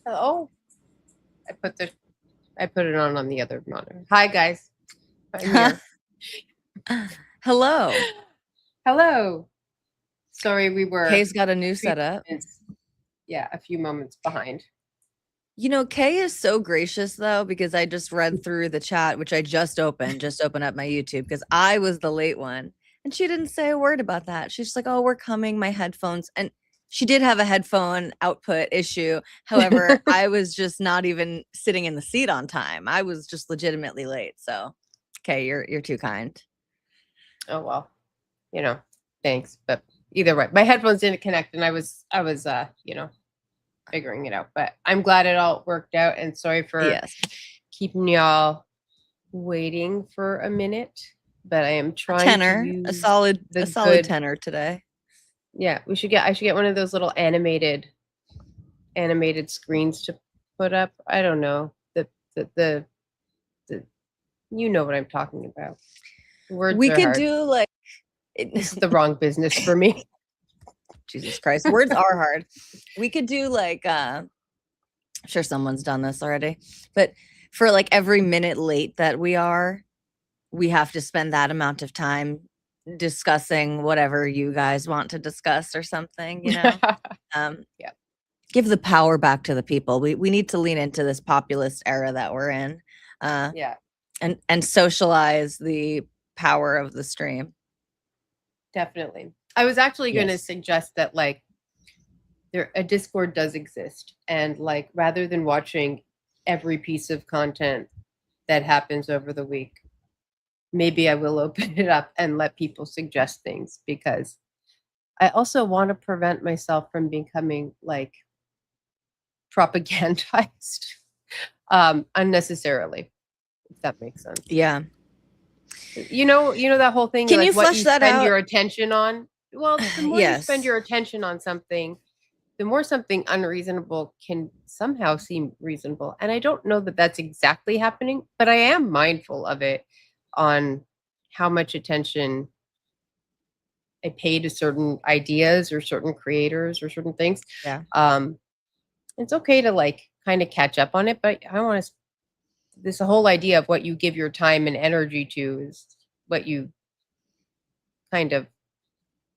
Oh, I put it on the other monitor. Hi guys, I'm here. Hello. Hello. Sorry, we were Kay's got a a new few setup. moments. Yeah, a few moments behind. Kay is so gracious though, because I just read through the chat, which I just opened up my YouTube because I was the late one. And she didn't say a word about that. She's just like, oh, we're coming, my headphones. And she did have a headphone output issue. However, I was just not even sitting in the seat on time. I was just legitimately late. So, Kay, you're too kind. Oh well, thanks. But either way, my headphones didn't connect, and I was figuring it out. But I'm glad it all worked out, and sorry for Yes. keeping y'all waiting for a minute. But I am trying to Tenor, a use solid the a solid good. tenor today. Yeah, I should get one of those little animated screens to put up. I don't know. The you know what I'm talking about. Words We are could hard. do like This is the wrong business for me. Jesus Christ, words are hard. We could do like I'm sure someone's done this already, but for like every minute late that we have to spend that amount of time discussing whatever you guys want to discuss or something, Yeah. Give the power back to the people. We need to lean into this populist era that we're in. Yeah. And socialize the power of the stream. Definitely. I was actually going to Yes. suggest that a Discord does exist, and rather than watching every piece of content that happens over the week, maybe I will open it up and let people suggest things, because I also want to prevent myself from becoming propagandized unnecessarily, if that makes sense. Yeah. You know that whole thing, Can you what flesh you that spend out? your attention on. Well, the more you spend Yes. your attention on something, the more something unreasonable can somehow seem reasonable. And I don't know that that's exactly happening, but I am mindful of it, on how much attention I pay to certain ideas or certain creators or certain things. Yeah. It's okay to kind of catch up on it, but I want to. This whole idea of what you give your time and energy to is what you kind of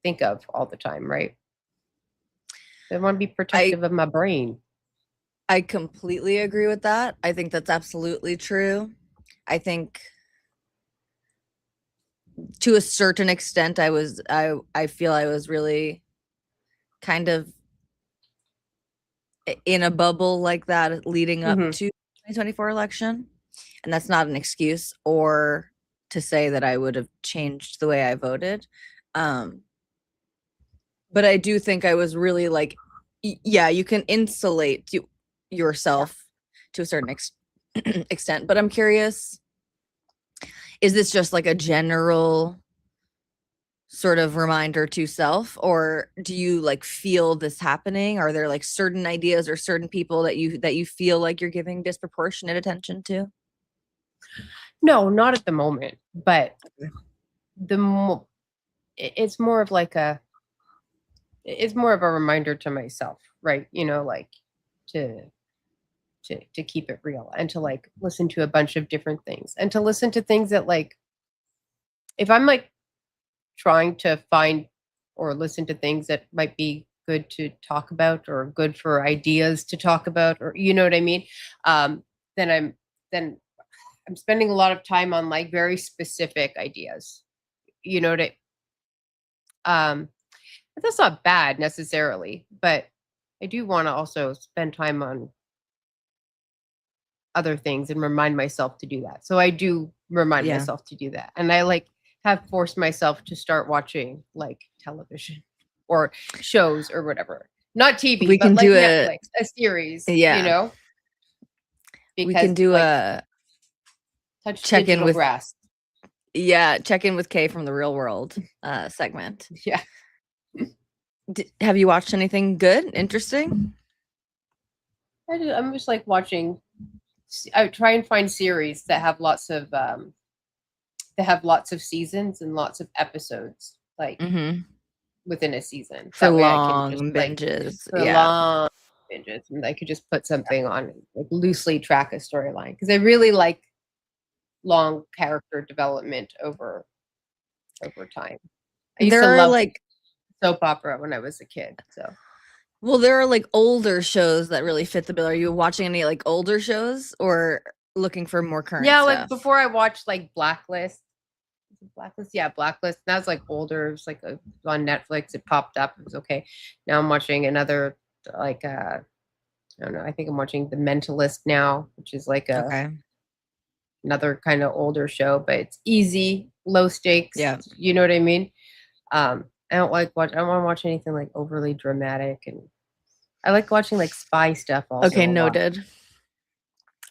think of all the time, right? I want to be protective of my brain. I completely agree with that. I think that's absolutely true. I think to a certain extent I feel I was really kind of in a bubble like that leading up Mm-hmm. to 2024 election, and that's not an excuse or to say that I would have changed the way I voted. But I do think I was really yeah, you can insulate yourself to a certain extent, but I'm curious, is this just like a general sort of reminder to self, or do you feel this happening? Are there certain ideas or certain people that you feel like you're giving disproportionate attention to? No, not at the moment, but it's more of it's more of a reminder to myself, right? To to keep it real, and to listen to a bunch of different things, and to listen to things that if I'm trying to find or listen to things that might be good to talk about, or good for ideas to talk about, or you know what I mean, then I'm spending a lot of time on very specific ideas, you know what but that's not bad necessarily, but I do want to also spend time on other things and remind myself to do that. So I do remind Yeah. myself to do that. And I have forced myself to start watching television or shows or whatever. Not TV, We but can do Netflix, a series, yeah, we because can do a touch check in digital with grass. check in with Kay from the real world segment. Yeah. Have you watched anything good, interesting? I'm just watching. I try and find series that have lots of seasons and lots of episodes, Mm-hmm. within a season. For That way I can just long binges. for Yeah. long binges, and I could just put something on, like loosely track a storyline because I really like long character development over time. I used to There are love like, soap opera when I was a kid. So well, there are like older shows that really fit the bill. Are you watching any like older shows or looking for more current yeah, like stuff? before I watched like Blacklist. Blacklist, yeah, Blacklist. That was like older. It was like on Netflix. It popped up. It was okay. Now I'm watching another like I don't know. I think I'm watching The Mentalist now, which is like Okay. another kind of older show, but it's easy, low stakes. Yeah. You know what I mean? I don't like watch. I don't want to watch anything like overly dramatic, and I like watching like spy stuff also. Okay, a lot. noted.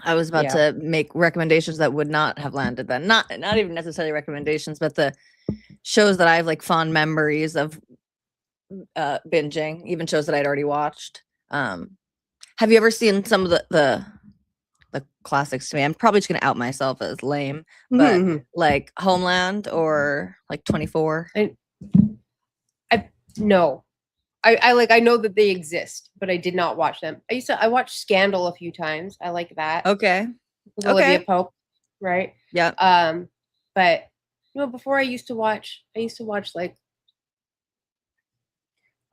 I was about Yeah. to make recommendations that would not have landed then. Not even necessarily recommendations, but the shows that I have like fond memories of binging, even shows that I'd already watched. Have you ever seen some of the classics to me? I'm probably just gonna out myself as lame, but like Homeland or like 24. I no. I like I know that they exist, but I did not watch them. I watched Scandal a few times. I like that. Okay. With Olivia Pope, right? Yeah. But before I used to watch like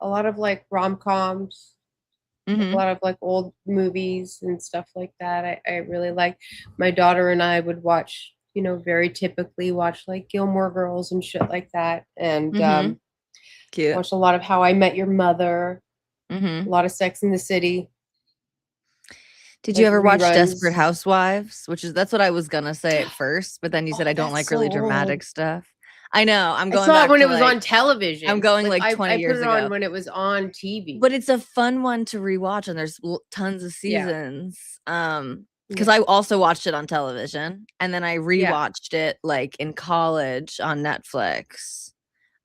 a lot of like rom-coms, a lot of like old movies and stuff like that. I really like. My daughter and I would watch, very typically watch like Gilmore Girls and shit like that. And cute. watched a lot of How I Met Your Mother, a lot of Sex in the City. Did you ever watch Desperate Housewives? That's what I was gonna say at first, but then you said I don't like really dramatic stuff. I know. I'm going. I saw back it when to it was on television. I'm going like 20 years ago. I put it on when it was on TV. But it's a fun one to rewatch, and there's tons of seasons. Because I also watched it on television, and then I rewatched it like in college on Netflix,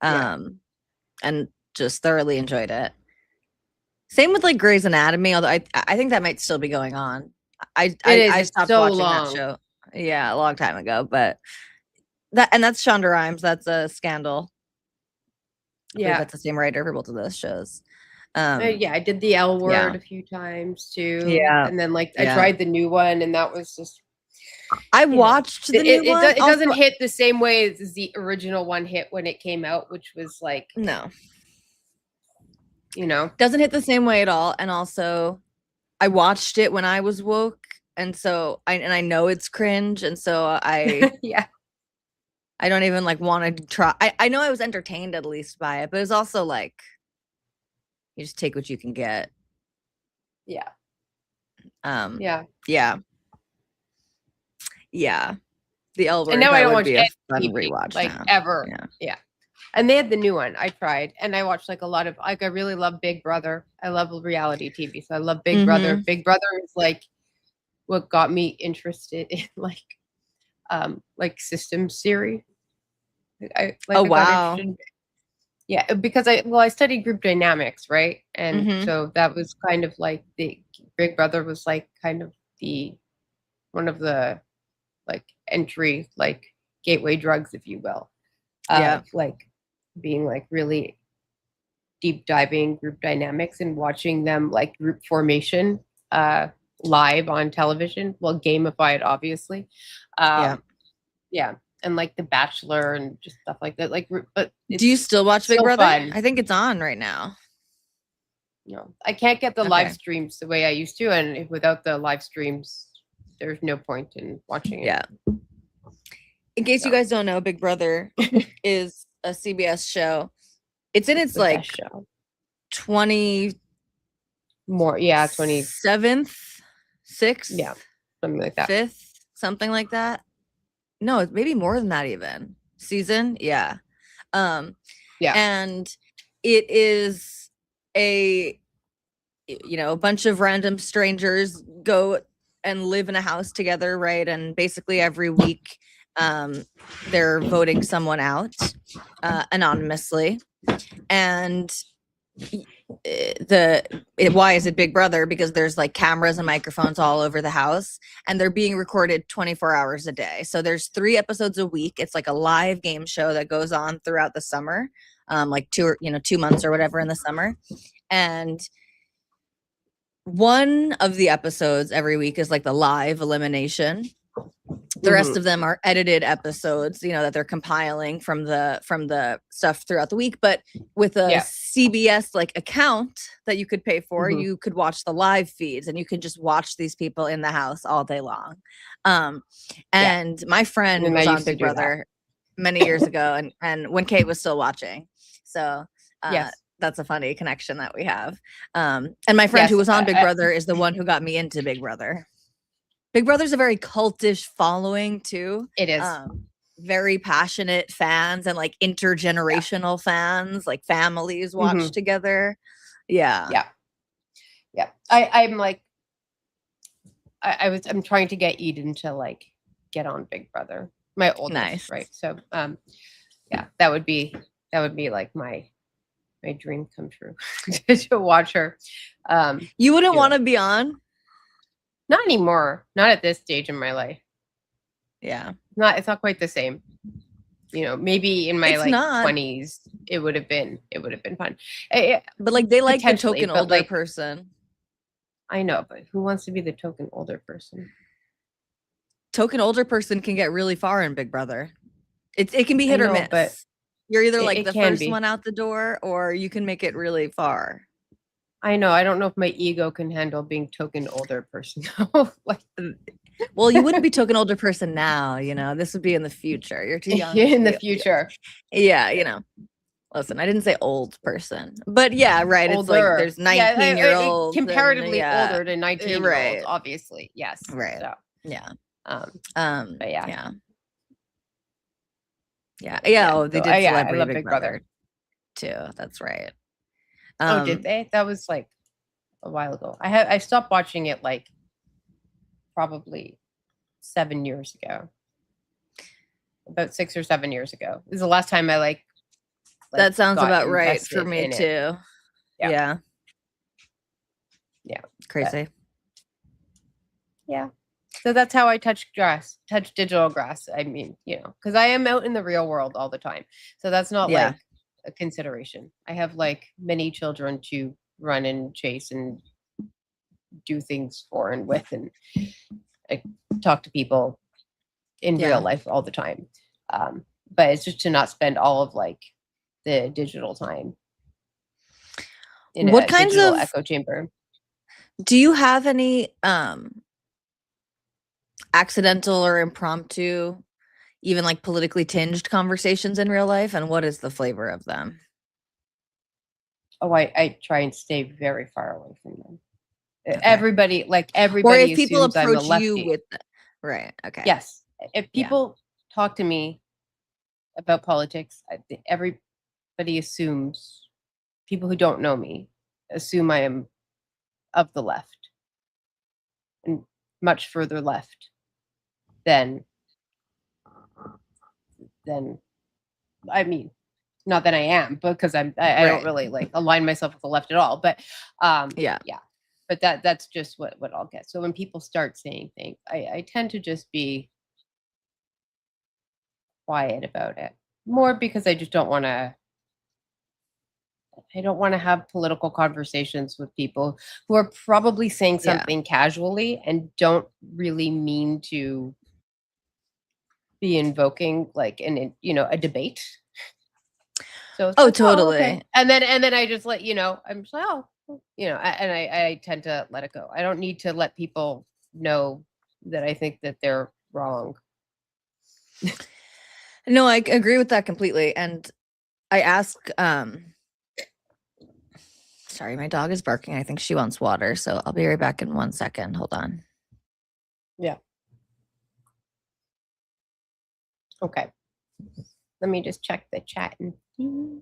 and just thoroughly enjoyed it. Same with like Grey's Anatomy, although I think that might still be going on. I stopped watching that show. Yeah, a long time ago, but that's Shonda Rhimes. That's a Scandal. Yeah, that's the same writer for both of those shows. I did the L Word a few times too. Yeah, and then like I tried the new one, and that was just. I watched the new one. It doesn't hit the same way as the original one hit when it came out, which was like no. Doesn't hit the same way at all. And also I watched it when I was woke, and so I know it's cringe, and so I I don't even like want to try. I know I was entertained at least by it, but it's also like you just take what you can get. Yeah. The L Word. And now I don't watch a fun rewatch like now. ever. Yeah. And they had the new one. I tried, and I watched like a lot of like I really love Big Brother. I love reality TV, so I love Big Brother. Big Brother is like what got me interested in like systems theory. Wow. Yeah, because I studied group dynamics, right? And so that was kind of like the Big Brother was like kind of one of the like entry like gateway drugs, if you will. Like being like really deep diving group dynamics and watching them like group formation live on television. Well, gamified, obviously. And like The Bachelor and just stuff like that. Like, but do you still watch Big Brother? Fun. I think it's on right now. No, I can't get the live streams the way I used to, and without the live streams, there's no point in watching it. Yeah. In case you guys don't know, Big Brother is a CBS show. It's in its like 20 more, 27th, 6th, something like that, 5th, something like that. No, it's maybe more than that even. Season, and it is a bunch of random strangers go and live in a house together, right? And basically every week they're voting someone out anonymously. And why is it Big Brother? Because there's like cameras and microphones all over the house, and they're being recorded 24 hours a day. So there's 3 episodes a week. It's like a live game show that goes on throughout the summer, like 2 months or whatever in the summer. And one of the episodes every week is like the live elimination. The rest of them are edited episodes, that they're compiling from the stuff throughout the week. But with a CBS like account that you could pay for, you could watch the live feeds and you could just watch these people in the house all day long. And my friend was on Big Brother many years ago, and when Kate was still watching. So that's a funny connection that we have. And my friend who was on Big Brother is the one who got me into Big Brother. Big Brother's a very cultish following too. It is. Very passionate fans and like intergenerational fans, like families watch together. Yeah. I'm like, I'm trying to get Eden to like get on Big Brother. My oldest, nice. Right? So, that would be like my dream come true to watch her. You wouldn't want to be on? Not anymore. Not at this stage in my life. Yeah. It's not quite the same. Maybe in my 20s, it would have been fun. But like they like the token older person. I know, but who wants to be the token older person? Token older person can get really far in Big Brother. It can be hit or miss. But you're either like the first one out the door, or you can make it really far. I know. I don't know if my ego can handle being token older person. Well, you wouldn't be token older person now, this would be in the future. You're too young. In the future. Yeah, Listen, I didn't say old person, but yeah, right. Older. It's like there's 19-year-olds. Comparatively older than 19-year-olds, obviously. Yes. Right. So, yeah. But yeah. Oh, they did Celebrity Big Brother too. That's right. Did they? That was like a while ago. I stopped watching it like probably 7 years ago. About 6 or 7 years ago. This is the last time I like that sounds about right for me too. Yeah. Crazy. Yeah. So that's how I touch digital grass. I mean, because I am out in the real world all the time. So that's not like a consideration. I have like many children to run and chase and do things for and with, and I talk to people in real life all the time. But it's just to not spend all of like the digital time in what a kinds digital of echo chamber. Do you have any accidental or impromptu, even like politically tinged conversations in real life, and what is the flavor of them? Oh, I try and stay very far away from them. Okay. Everybody or if people approach you with right. Okay. Yes. If people talk to me about politics, everybody assumes, people who don't know me assume I am of the left and much further left than I mean, not that I am, because I don't really like align myself with the left at all. But but that's just what I'll get. So when people start saying things, I tend to just be quiet about it, more because I just don't want to. I don't want to have political conversations with people who are probably saying something casually and don't really mean to be invoking like a debate. So totally. Okay. And then I just let I'm just like, and I tend to let it go. I don't need to let people know that I think that they're wrong. No, I agree with that completely. And I ask sorry, my dog is barking. I think she wants water, so I'll be right back in 1 second. Hold on. Yeah. Okay. Let me just check the chat and see.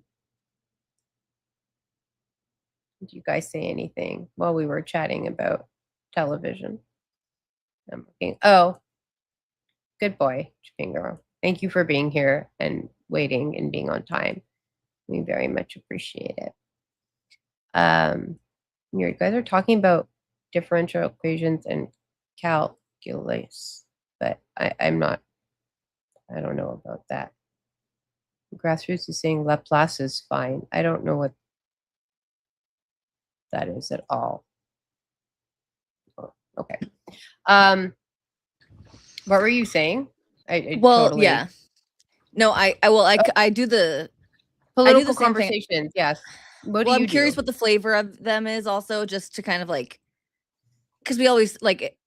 Did you guys say anything while we were chatting about television? I'm looking. Oh, good boy, Chipingo. Thank you for being here and waiting and being on time. We very much appreciate it. You guys are talking about differential equations and calculus, but I'm not. I don't know about that. Grassroots is saying Laplace is fine. I don't know what that is at all. Okay. What were you saying? I Well, totally yeah. No, I do the political same thing. conversations. Yes. What do Well, I'm you curious do? what the flavor of them is also, just to kind of like, because we always like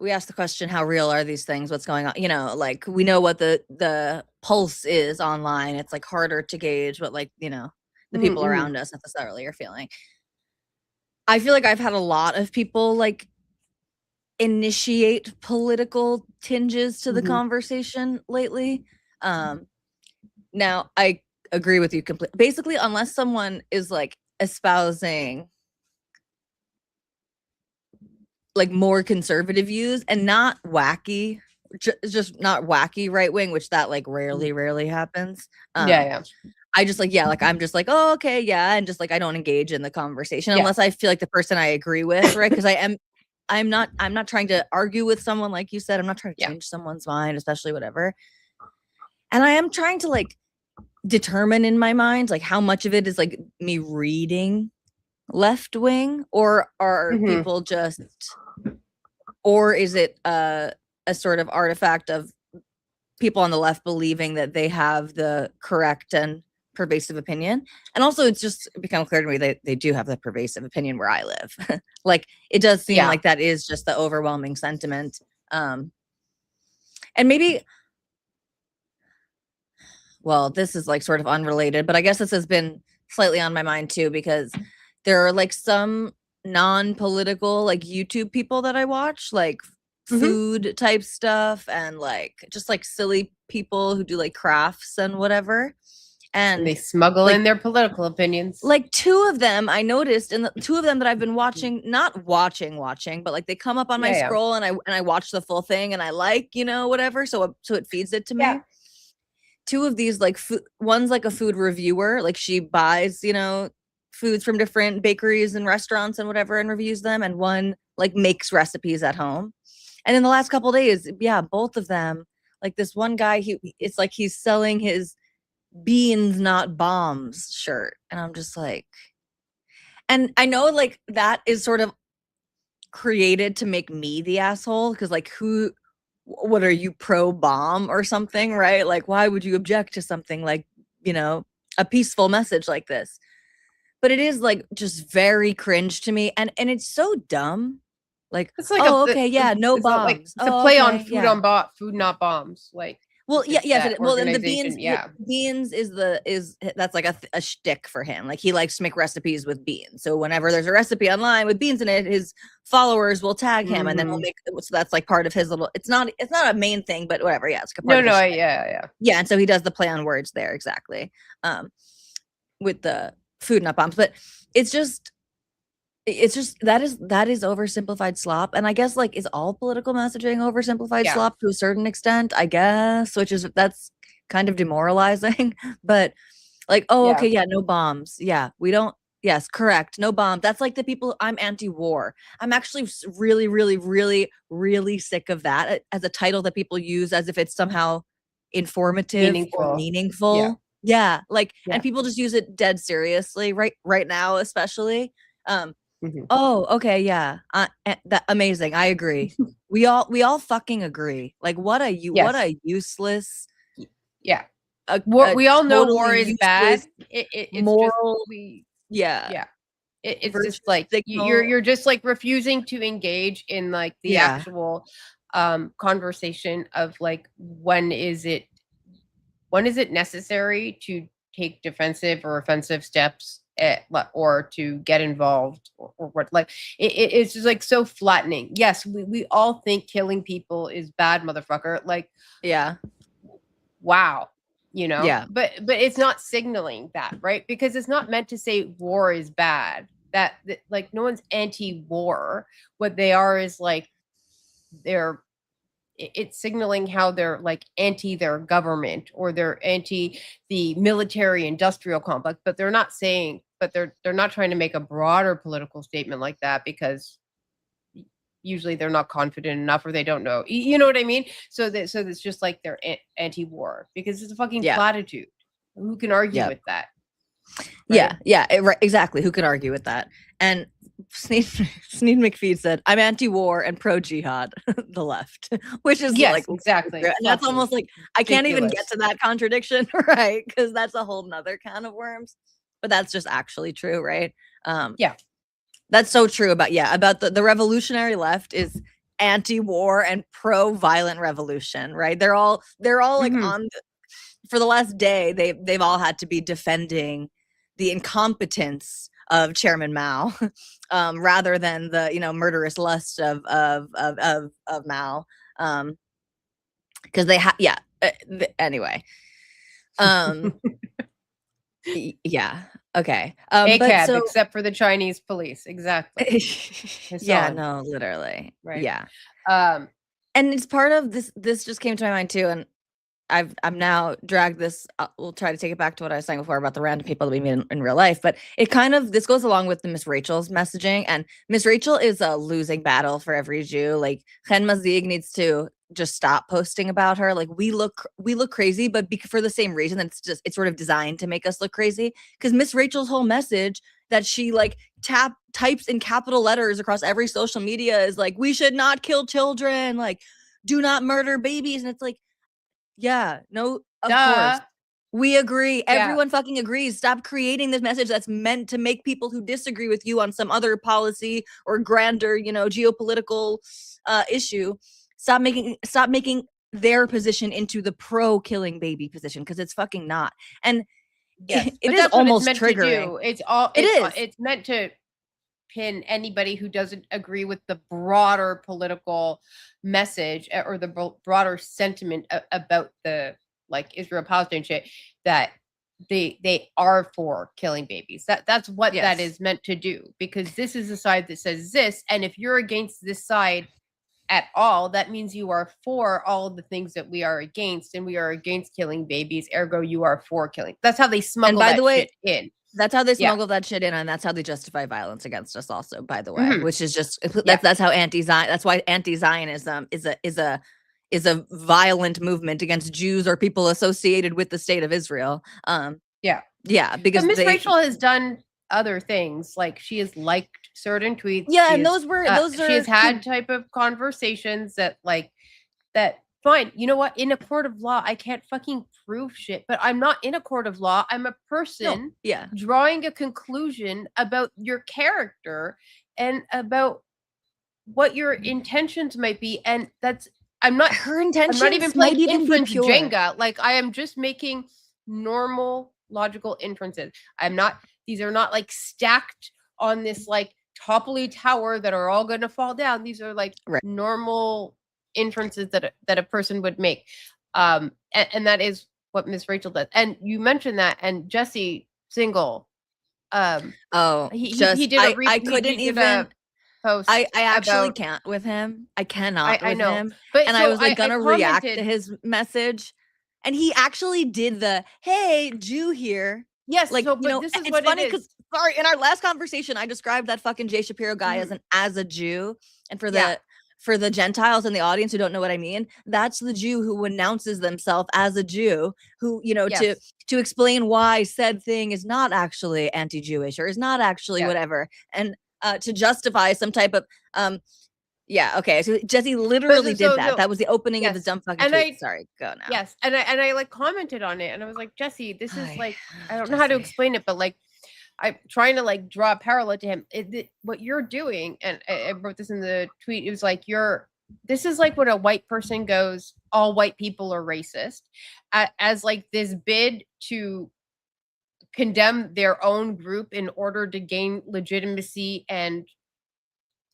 we ask the question, how real are these things, what's going on, like we know what the pulse is online. It's like harder to gauge what, like, the people Mm-hmm. around us necessarily are feeling. I feel like I've had a lot of people like initiate political tinges to the Mm-hmm. conversation lately. Now I agree with you completely. Basically, unless someone is like espousing like more conservative views and not wacky, just not wacky right wing, which that like rarely happens. Yeah, yeah. I just like, yeah, like I'm just like, oh, okay, yeah, and just like I don't engage in the conversation Yeah. unless I feel like the person I agree with, right? Because I'm not trying to argue with someone, like you said. I'm not trying to Yeah. change someone's mind, especially whatever. And I am trying to like determine in my mind like how much of it is like me reading left wing, or are Mm-hmm. people just, or is it a sort of artifact of people on the left believing that they have the correct and pervasive opinion. And also it's just become clear to me that they do have the pervasive opinion where I live. Like it does seem Yeah. like that is just the overwhelming sentiment. And maybe, well, this is like sort of unrelated, but I guess this has been slightly on my mind too, because there are like some non-political like YouTube people that I watch, like Mm-hmm. food type stuff, and like just like silly people who do like crafts and whatever. And they And smuggle like in their political opinions. like two of them I noticed, and the two of them that I've been watching, not watching, but like they come up on my Yeah, yeah. scroll, and I watch the full thing, and I like, whatever, so it feeds it to Yeah. me. Two of these like one's like a food reviewer, like she buys, foods from different bakeries and restaurants and whatever and reviews them, and one like makes recipes at home. And in the last couple days, yeah, both of them, like this one guy, it's like he's selling his beans not bombs shirt, and I'm just like, and I know like that is sort of created to make me the asshole, because like what are you, pro bomb or something, right? Like why would you object to something like, a peaceful message like this? But it is like just very cringe to me, and it's so dumb. Like, It's like oh, okay, yeah, no it's not like bombs. it's a Oh, play on okay, food yeah. on food not bombs. Like Well, yeah, it's yes, that well, and the organization. Yeah. beans is that's like a shtick for him. Like he likes to make recipes with beans. So whenever there's a recipe online with beans in it, his followers will tag him, and then we'll Mm-hmm. make. So that's like part of his little. It's not a main thing, but whatever. Yeah, it's like a part No, of no, his shtick. yeah, yeah. Yeah, and so he does the play on words there, exactly, with the food nut bombs. But it's just that is oversimplified slop. And I guess like, is all political messaging oversimplified Yeah. slop to a certain extent, I guess, that's kind of demoralizing. But like, oh, Yeah. okay, yeah, no bombs, yeah, we don't, yes, correct, no bomb. That's like the people, I'm anti-war. I'm actually really really really really sick of that as a title that people use as if it's somehow informative or Meaningful. Yeah. meaningful. Yeah, like, Yeah. and people just use it dead seriously right now, especially. Mm-hmm. Oh, okay, yeah. That amazing. I agree. We all fucking agree. Like what Yes. a useless, Yeah. a We all know war totally is bad. useless It's just moral, we. yeah, Yeah. It's virtue just like signal. you're just like refusing to engage in like the Yeah. actual conversation of like when is it necessary to take defensive or offensive steps or to get involved or what, like it's just like so flattening. Yes, we all think killing people is bad, motherfucker, like Yeah. wow, Yeah. but it's not signaling that, right? Because it's not meant to say war is bad. That like no one's anti-war. What they are is like they're it's signaling how they're like anti their government or they're anti the military industrial complex, but they're not trying to make a broader political statement like that because usually they're not confident enough or they don't know. You know what I mean? So it's just like they're anti-war because it's a fucking Yeah. platitude. Who can argue Yeah. with that? Right? Yeah. Yeah. Right, exactly. Who could argue with that? And Sneed McPhee said, "I'm anti-war and pro-jihad." The left, which is Yes, like exactly. and that's almost like I can't even get Ridiculous. to that contradiction, right? Because that's a whole nother can of worms. But that's just actually true, right? Yeah. That's so true about the revolutionary left is anti-war and pro-violent revolution, right? They're all like Mhm. on for the last day they've all had to be defending the incompetence of Chairman Mao, rather than the murderous lust of Mao, because anyway, um, yeah, okay, but ACAB, so except for the Chinese police. Exactly. yeah, Hassan, no, literally, right? yeah, Um, and it's part of this just came to my mind too, and I'm now dragged this. We'll try to take it back to what I was saying before about the random people that we meet in real life, but it kind of this goes along with the Miss Rachel's messaging, and Miss Rachel is a losing battle for every Jew. Like Chen Mazig needs to just stop posting about her. Like we look crazy, but for the same reason that it's sort of designed to make us look crazy. Because Miss Rachel's whole message that she like types in capital letters across every social media is like, we should not kill children, like do not murder babies, and it's like, yeah, no, of course. duh. We agree. Yeah. Everyone fucking agrees. Stop creating this message that's meant to make people who disagree with you on some other policy or grander, geopolitical issue. Stop making their position into the pro killing baby position, because it's fucking not. And Yes, it but is that's what it's almost meant to triggering. do. It is. It's meant to pin anybody who doesn't agree with the broader political message, or the broader sentiment about the like Israel Palestine shit, that they are for killing babies. That's what that Yes. is meant to do, because this is a side that says this, and if you're against this side at all, that means you are for all of the things that we are against, and we are against killing babies, ergo you are for killing. That's how they And smuggle by the that way, shit in. that's how they Yeah. smuggle that shit in, and that's how they justify violence against us. Also, by the way, Mhm. which is just Yeah. that's how anti-Zion. That's why anti-Zionism is a violent movement against Jews or people associated with the state of Israel. Yeah. Yeah, But because Miss Rachel has done other things. Like she has liked certain tweets. yeah, and those She are has had type of conversations that that fine. You know what? In a court of law, I can't fucking prove shit, but I'm not in a court of law. I'm a no, person yeah, drawing a conclusion about your character and about what your intentions might be. And that's I'm not her I'm not even intentions playing might even be inference pure. Jenga. Like I am just making normal logical inferences. These are not like stacked on this like topply tower that are all going to fall down. These are like Right. normal inferences that a person would make. And that is what Miss Rachel does. And you mentioned that, and Jesse Single, Oh, he just did a I he couldn't did even. a post I actually about can't with him. I cannot I with know. him. But And I so was like I gonna react to commented, his message. And he actually did the hey, Jew here. yes, Like, so but this is it's what it funny because is. sorry, in our last conversation, I described that fucking Jay Shapiro guy Mhm. as a Jew. And Yeah. for the Gentiles in the audience who don't know what I mean, that's the Jew who announces themselves as a Jew, who, Yes. to explain why said thing is not actually anti-Jewish or is not actually Yes. whatever. And to justify some type of yeah, okay. So Jesse But literally did that. so That was the opening of his yes. dumb fucking And tweet. I Sorry, go now. yes, and I like commented on it, and I was like, Jesse, this is Hi, like I don't know how to Jesse. explain it, but like I'm trying to like draw a parallel to him. What you're doing, and I wrote this in the tweet. It was like this is like when a white person goes, all white people are racist, as like this bid to condemn their own group in order to gain legitimacy and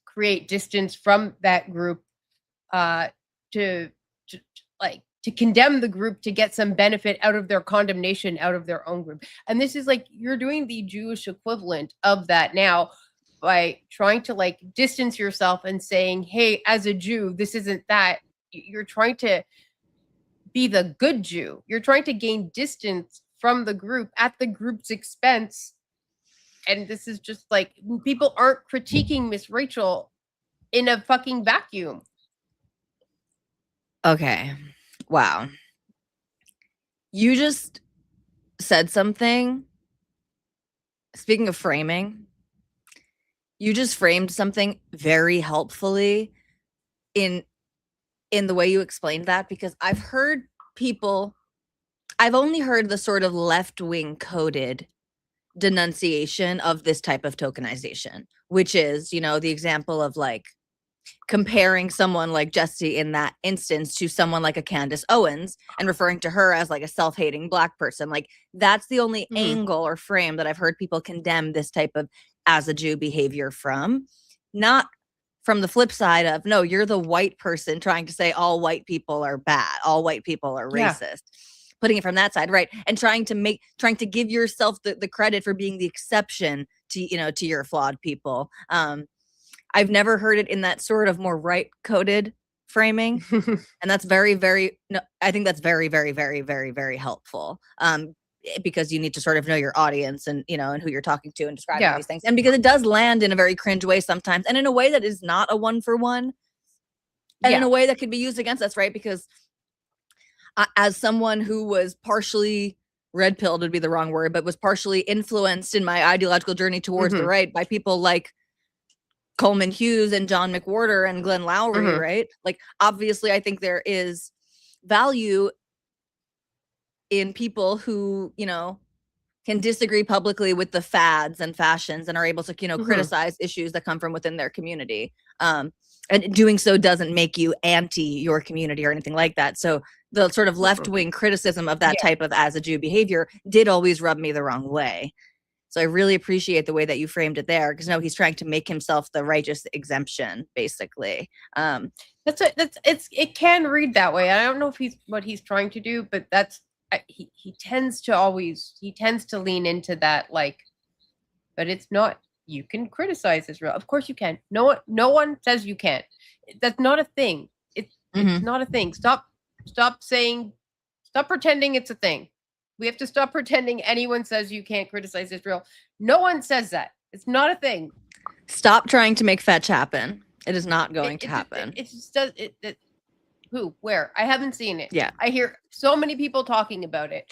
create distance from that group, uh, to, to like to condemn the group to get some benefit out of their condemnation out of their own group. And this is like you're doing the Jewish equivalent of that now by trying to like distance yourself and saying, hey, as a Jew, this isn't that. You're trying to be the good Jew. You're trying to gain distance from the group at the group's expense. And this is just like people aren't critiquing Miss Rachel in a fucking vacuum. Okay. Wow. You just said something. Speaking of framing, you just framed something very helpfully in the way you explained that, because I've only heard the sort of left-wing coded denunciation of this type of tokenization, which is, you know, the example of like comparing someone like Jesse in that instance to someone like a Candace Owens and referring to her as like a self-hating Black person. Like that's the only angle or frame that I've heard people condemn this type of as a Jew behavior from, not from the flip side of, no, you're the white person trying to say all white people are bad, all white people are Yeah. racist. Putting it from that side, right? And trying to give yourself the credit for being the exception to, you know, to your flawed people. I've never heard it in that sort of more right coded framing. And that's very, very, no, I think that's very, very, very, very, very helpful. Because you need to sort of know your audience and, you know, and who you're talking to and describing Yeah. these things. And because it does land in a very cringe way sometimes, and in a way that is not a 1-for-1, and in a way that could be used against us, right? Because as someone who was partially red pilled would be the wrong word, but was partially influenced in my ideological journey towards the right by people like Coleman Hughes and John McWhorter and Glenn Lowry, right? Like, obviously, I think there is value in people who, you know, can disagree publicly with the fads and fashions and are able to, you know, criticize issues that come from within their community. And doing so doesn't make you anti your community or anything like that. So the sort of left-wing criticism of that type of as a Jew behavior did always rub me the wrong way. So I really appreciate the way that you framed it there, because no, he's trying to make himself the righteous exemption, basically. It can read that way. I don't know if what he's trying to do, but he tends to lean into that, like, but it's not, you can criticize Israel. Of course you can. No one says you can't. That's not a thing. It's not a thing. Stop pretending it's a thing. We have to stop pretending anyone says you can't criticize Israel. No one says that. It's not a thing. Stop trying to make fetch happen. It is not going to happen. It just does. Who? Where? I haven't seen it. Yeah. I hear so many people talking about it,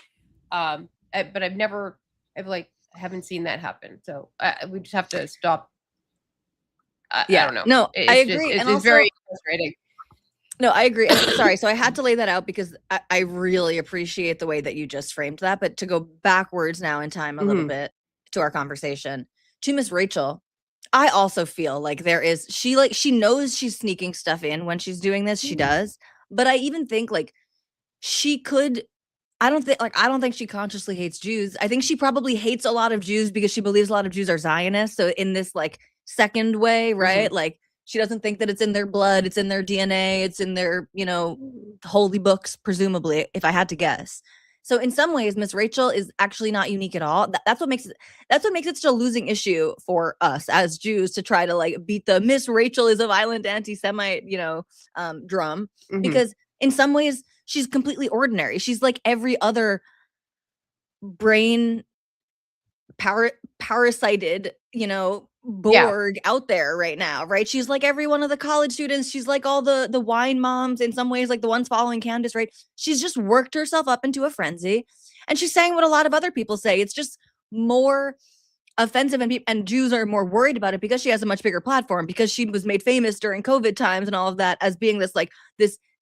but I haven't seen that happen. So we just have to stop. I don't know. No, I agree. It's also very frustrating. No, I agree. Sorry. So I had to lay that out because I really appreciate the way that you just framed that. But to go backwards now in time a little bit to our conversation, to Miss Rachel, I also feel like she knows she's sneaking stuff in when she's doing this. She does. But I even think like I don't think she consciously hates Jews. I think she probably hates a lot of Jews because she believes a lot of Jews are Zionists. So in this like second way, right? Like, she doesn't think that it's in their blood, it's in their DNA, it's in their, you know, holy books, presumably, if I had to guess. So in some ways, Miss Rachel is actually not unique at all. That's what makes it such a losing issue for us as Jews to try to like beat the Miss Rachel is a violent anti-Semite, you know, drum. Because in some ways, she's completely ordinary. She's like every other brain parasited, you know, Borg out there right now, right? She's like every one of the college students. She's like all the wine moms in some ways, like the ones following Candace, right? She's just worked herself up into a frenzy, and she's saying what a lot of other people say. It's just more offensive, and Jews are more worried about it because she has a much bigger platform, because she was made famous during COVID times and all of that as being this like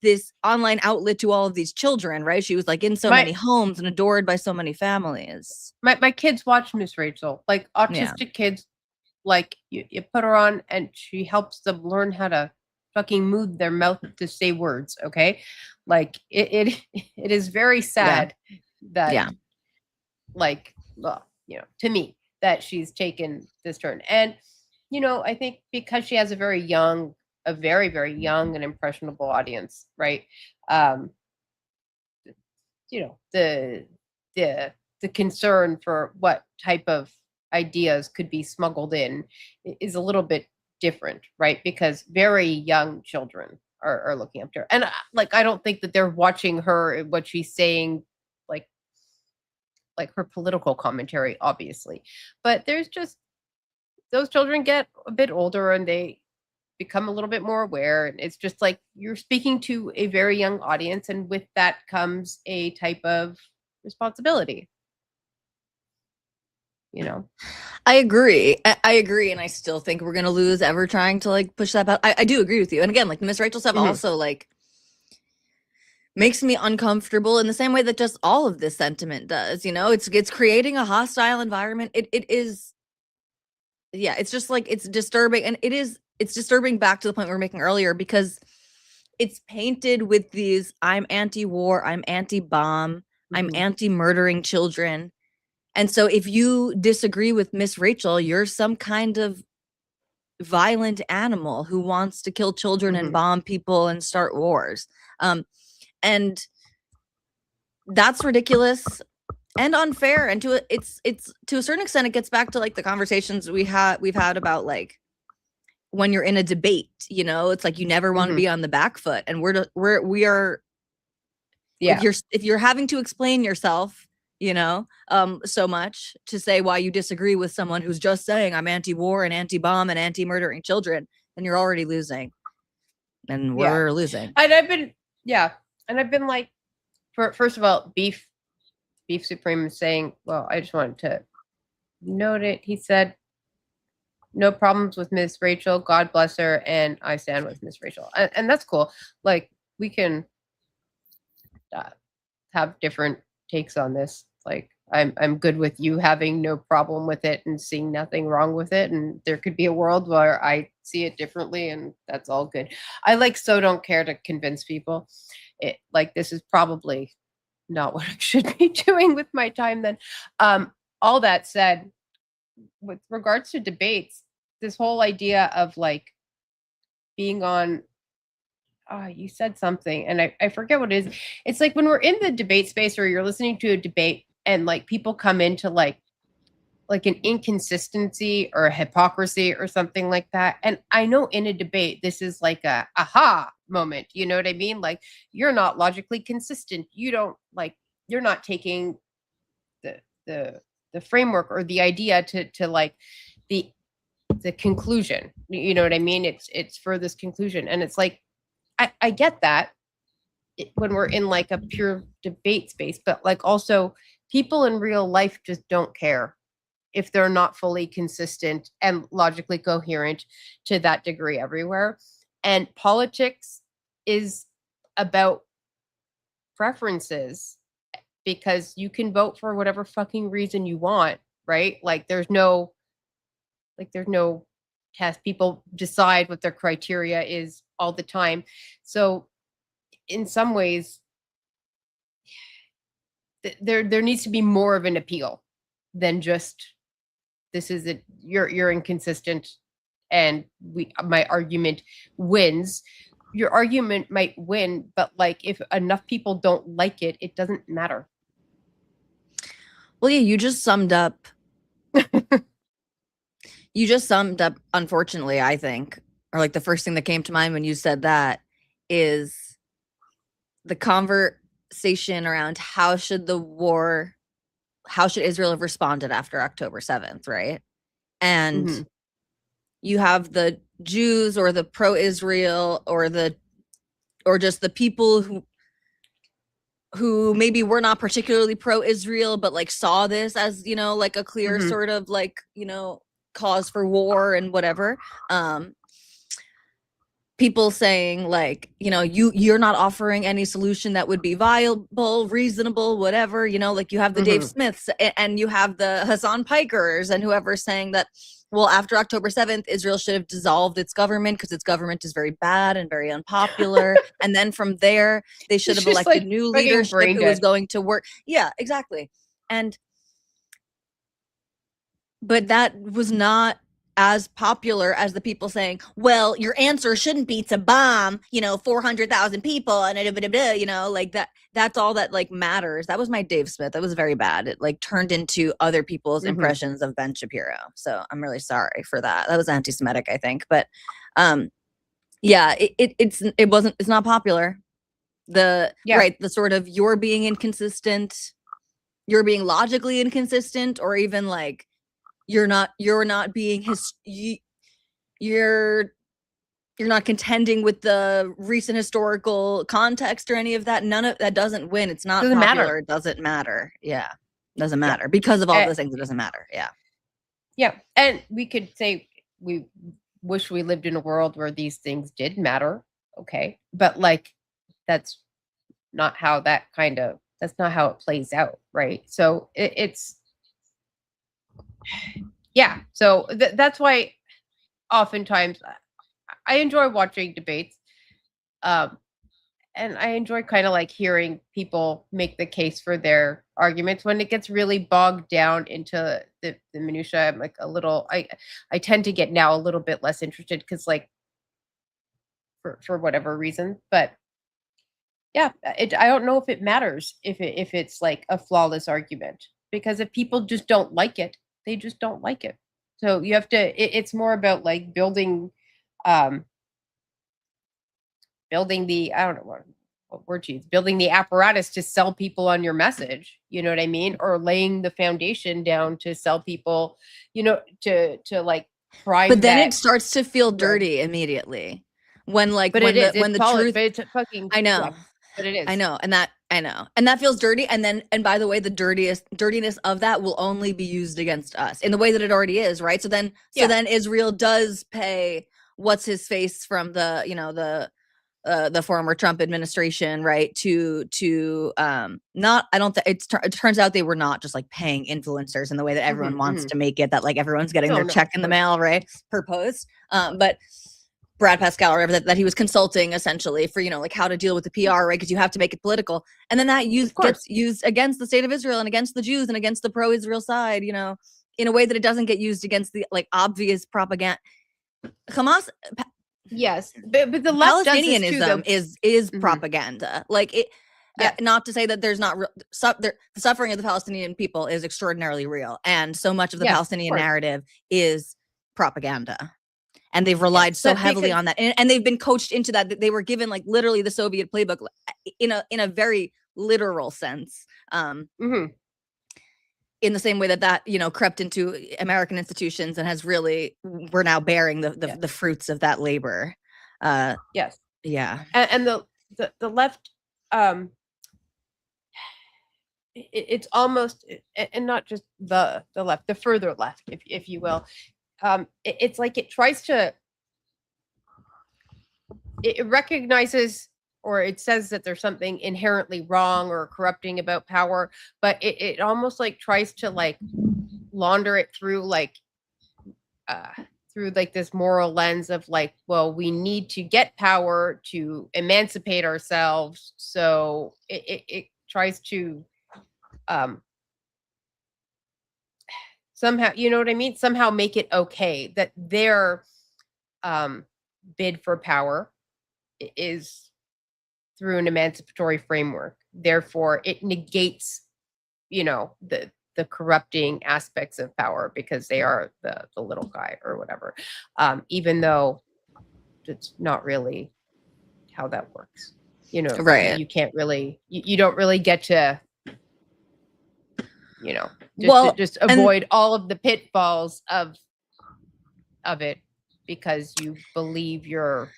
this online outlet to all of these children, right? She was like in so many homes and adored by so many families. My kids watch Miss Rachel, like autistic kids. Like you put her on and she helps them learn how to fucking move their mouth to say words. Okay. Like it is very sad that like, well, you know, to me that she's taken this turn. And, you know, I think because she has a very, very young and impressionable audience, right? You know, the concern for what type of ideas could be smuggled in is a little bit different, right? Because very young children are looking up to her, and like I don't think that they're watching her, what she's saying, like her political commentary, obviously. But there's just, those children get a bit older and they become a little bit more aware, and it's just like you're speaking to a very young audience, and with that comes a type of responsibility. you know. I agree. I agree, and I still think we're gonna lose ever trying to like push that back. I do agree with you. And again, like the Miss Rachel stuff Mhm. also like makes me uncomfortable in the same way that just all of this sentiment does. You know, it's creating a hostile environment. It is, yeah. It's just like it's disturbing, and it's disturbing back to the point we were making earlier because it's painted with these I'm anti-war, I'm anti-bomb, I'm Mhm. anti-murdering children. And so if you disagree with Miss Rachel, you're some kind of violent animal who wants to kill children and Mhm. bomb people and start wars. And that's ridiculous and unfair. And it's to a certain extent, it gets back to like the conversations we've had about like when you're in a debate, you know, it's like you never want to Mhm. be on the back foot. And we are Yeah. if you're having to explain yourself, you know, so much to say why you disagree with someone who's just saying I'm anti-war and anti-bomb and anti-murdering children, then you're already losing, and Yeah. we're losing. And I've been, yeah, and I've been like, first of all, beef supreme is saying, well, I just wanted to note it. He said no problems with Miss Rachel, God bless her, and I stand with Miss Rachel, and that's cool. Like, we can uh, have different takes on this. Like, I'm good with you having no problem with it and seeing nothing wrong with it, and there could be a world where I see it differently, and that's all good. I like so don't care to convince people. Like, this is probably not what I should be doing with my time. Then, all that said, with regards to debates, this whole idea of like being on, you said something and I forget what it is. It's like when we're in the debate space or you're listening to a debate and like people come into like an inconsistency or a hypocrisy or something like that. And I know in a debate this is like a aha moment. You know what I mean? Like, you're not logically consistent. You don't like, you're not taking the the the framework or the idea to like the the conclusion. You know what I mean? It's for this conclusion. And it's like, I get that when we're in like a pure debate space, but like also people in real life just don't care if they're not fully consistent and logically coherent to that degree everywhere. And politics is about preferences because you can vote for whatever fucking reason you want, right? Like there's no test. People decide what their criteria is all the time. So in some ways, there needs to be more of an appeal than just this is it. You're inconsistent, and we my argument wins. Your argument might win, but like if enough people don't like it, it doesn't matter. Well, yeah, you just summed up, unfortunately, I think, or like the first thing that came to mind when you said that is the conversation around how should Israel have responded after October 7th, right? And Hmm. you have the Jews or the pro-Israel or just the people who maybe were not particularly pro-Israel, but like saw this as, you know, like a clear Hmm. sort of like, you know, cause for war and whatever. People saying like, you know, you're not offering any solution that would be viable, reasonable, whatever, you know, like you have the Dave Hmm. Smiths and you have the Hassan Pikers and whoever saying that, well, after October 7th, Israel should have dissolved its government because its government is very bad and very unpopular. And then from there, they should It's have just elected like new fucking leadership brain who was dead. going to work. Yeah, exactly. And but that was not as popular as the people saying, well, your answer shouldn't be to bomb, you know, 400,000 people and you know, like that's all that like matters. That was my Dave Smith. That was very bad. It like turned into other people's Hmm. impressions of Ben Shapiro. So I'm really sorry for that. That was anti-Semitic, I think. But yeah, it's not popular. The Yeah. right, the sort of you're being inconsistent, you're being logically inconsistent, or even like you're not being you're you're not contending with the recent historical context or any of that. None of that doesn't win. It's not Doesn't popular. matter. It doesn't matter. Yeah. Doesn't Yeah. matter because of all Eh, those things. It doesn't matter. Yeah. Yeah. And we could say we wish we lived in a world where these things did matter. Okay. But like, that's not how that's not how it plays out. Right. So it's, yeah. So that's why oftentimes I enjoy watching debates. Um, and I enjoy kind of like hearing people make the case for their arguments. When it gets really bogged down into the minutia, I'm like a little, I tend to get now a little bit less interested because like for whatever reason. But yeah, I don't know if it matters if it's like a flawless argument, because if people just don't like it, they just don't like it. So you have to. It's more about like um, building the, I don't know what word to use, building the apparatus to sell people on your message. You know what I mean? Or laying the foundation down to sell people. You know, to like prime But then that. it starts to feel Right. dirty immediately when like But it is. when It's the truth. but it's fucking. I Yeah, know. but it I is. know. And that feels dirty. And by the way, the dirtiness of that will only be used against us in the way that it already is, right? So then Israel does pay what's his face from the, the former Trump administration, right? To not, I don't think it turns out they were not just like paying influencers in the way that everyone wants to make it, that like everyone's getting their check in the mail, right? Per post. But Brad Pascal or whatever, that he was consulting essentially for, like how to deal with the PR, right? Because you have to make it political. And then that gets used against the state of Israel and against the Jews and against the pro-Israel side, in a way that it doesn't get used against the like obvious propaganda. Hamas. Yes, but the left Palestinianism is propaganda. Like it, not to say that there's not the suffering of the Palestinian people is extraordinarily real, and so much of the Palestinian narrative is propaganda. And they've relied so heavily on that, and they've been coached into that. They were given like literally the Soviet playbook in a very literal sense. In the same way that crept into American institutions and has really, we're now bearing the fruits of that labor. Yes. Yeah. And the left, it's almost, and not just the left, the further left, if you will. It's like it tries to, it recognizes, or it says that there's something inherently wrong or corrupting about power, but it almost like tries to like launder it through like this moral lens of like, well, we need to get power to emancipate ourselves. So it tries to somehow, you know what I mean? Somehow make it okay that their bid for power is through an emancipatory framework. Therefore, it negates, the corrupting aspects of power because they are the little guy or whatever. Even though it's not really how that works. Right. You can't really, you don't really get to, just avoid all of the pitfalls of it because you believe you're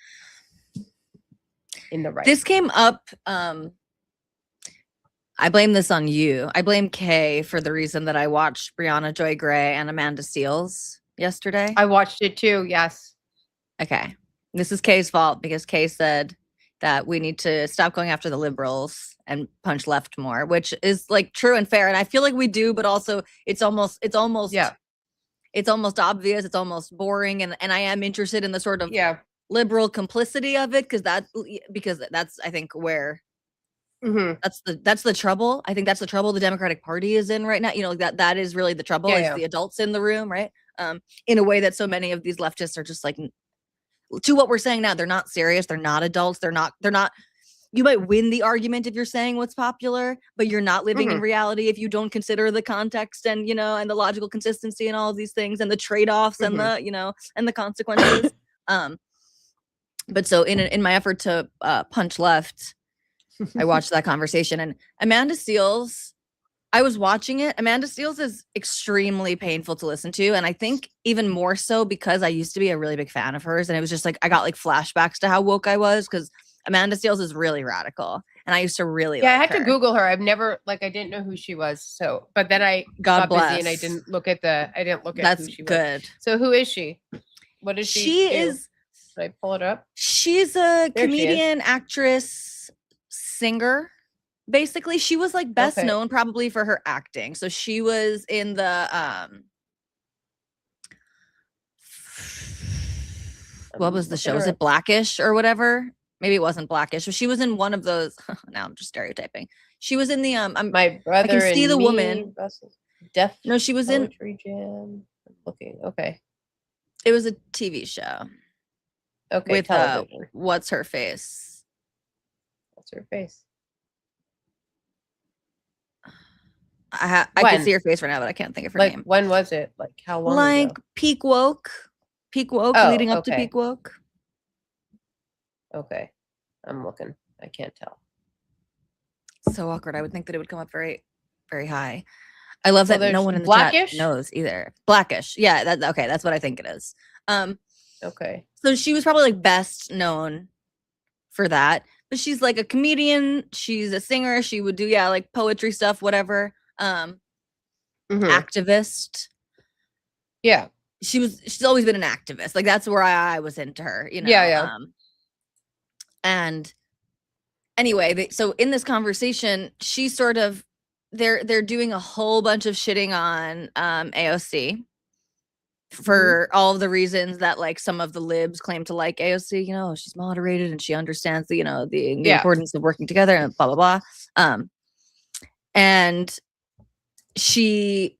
in the right. This came up. I blame this on you. I blame Kay for the reason that I watched Brianna Joy Gray and Amanda Seales yesterday. I watched it too. Yes. Okay. This is Kay's fault because Kay said that we need to stop going after the liberals and punch left more, which is like true and fair. And I feel like we do, but also it's almost obvious. It's almost boring. And I am interested in the sort of liberal complicity of it because that's I think where that's the trouble. I think that's the trouble the Democratic Party is in right now. That is really the trouble is the adults in the room, right? In a way that so many of these leftists are just like, to what we're saying now, they're not serious. They're not adults. They're not, you might win the argument if you're saying what's popular, but you're not living in reality if you don't consider the context and, and the logical consistency and all of these things and the trade-offs and the, and the consequences. But so in my effort to punch left, I watched that conversation and Amanda Seales, I was watching it. Amanda Seales is extremely painful to listen to. And I think even more so because I used to be a really big fan of hers. And it was just like, I got like flashbacks to how woke I was because Amanda Seales is really radical, and I used to really Yeah, I like had to her. Google her. I've never I didn't know who she was. So, but then I God got busy and I bless. didn't look at That's who she was. good. So, who is she? What does she She do? is. Should I pull it up? She's a There she is. comedian, actress, singer. Basically, she was like best Okay. known probably for her acting. So she was in the what was the show? Was it Blackish or whatever? Maybe it wasn't Blackish, but she was in one of those. Now I'm just stereotyping. She was in the My brother I can see and the me, woman. Deaf No, she was in. Poetry Jam. I'm looking. Okay. It was a TV show. Okay. With Television. what's her face? What's her face? I can see her face right now, but I can't think of her name. When was it? Like how long like ago? Peak Woke, Oh, leading up to Peak Woke. Okay, I'm looking. I can't tell. So awkward. I would think that it would come up very, very high. I love that no one in the Blackish? chat knows either. Blackish. Yeah, okay, that's what I think it is. Okay. So she was probably like best known for that. But she's like a comedian, she's a singer, she would do like poetry stuff, whatever. Activist. Yeah. She's always been an activist. Like that's where I was into her, you know. Yeah. And anyway, so in this conversation, she sort of they're doing a whole bunch of shitting on AOC for all of the reasons that like some of the libs claim to like AOC, you know, she's moderated and she understands the, you know, the importance of working together and blah blah blah. And she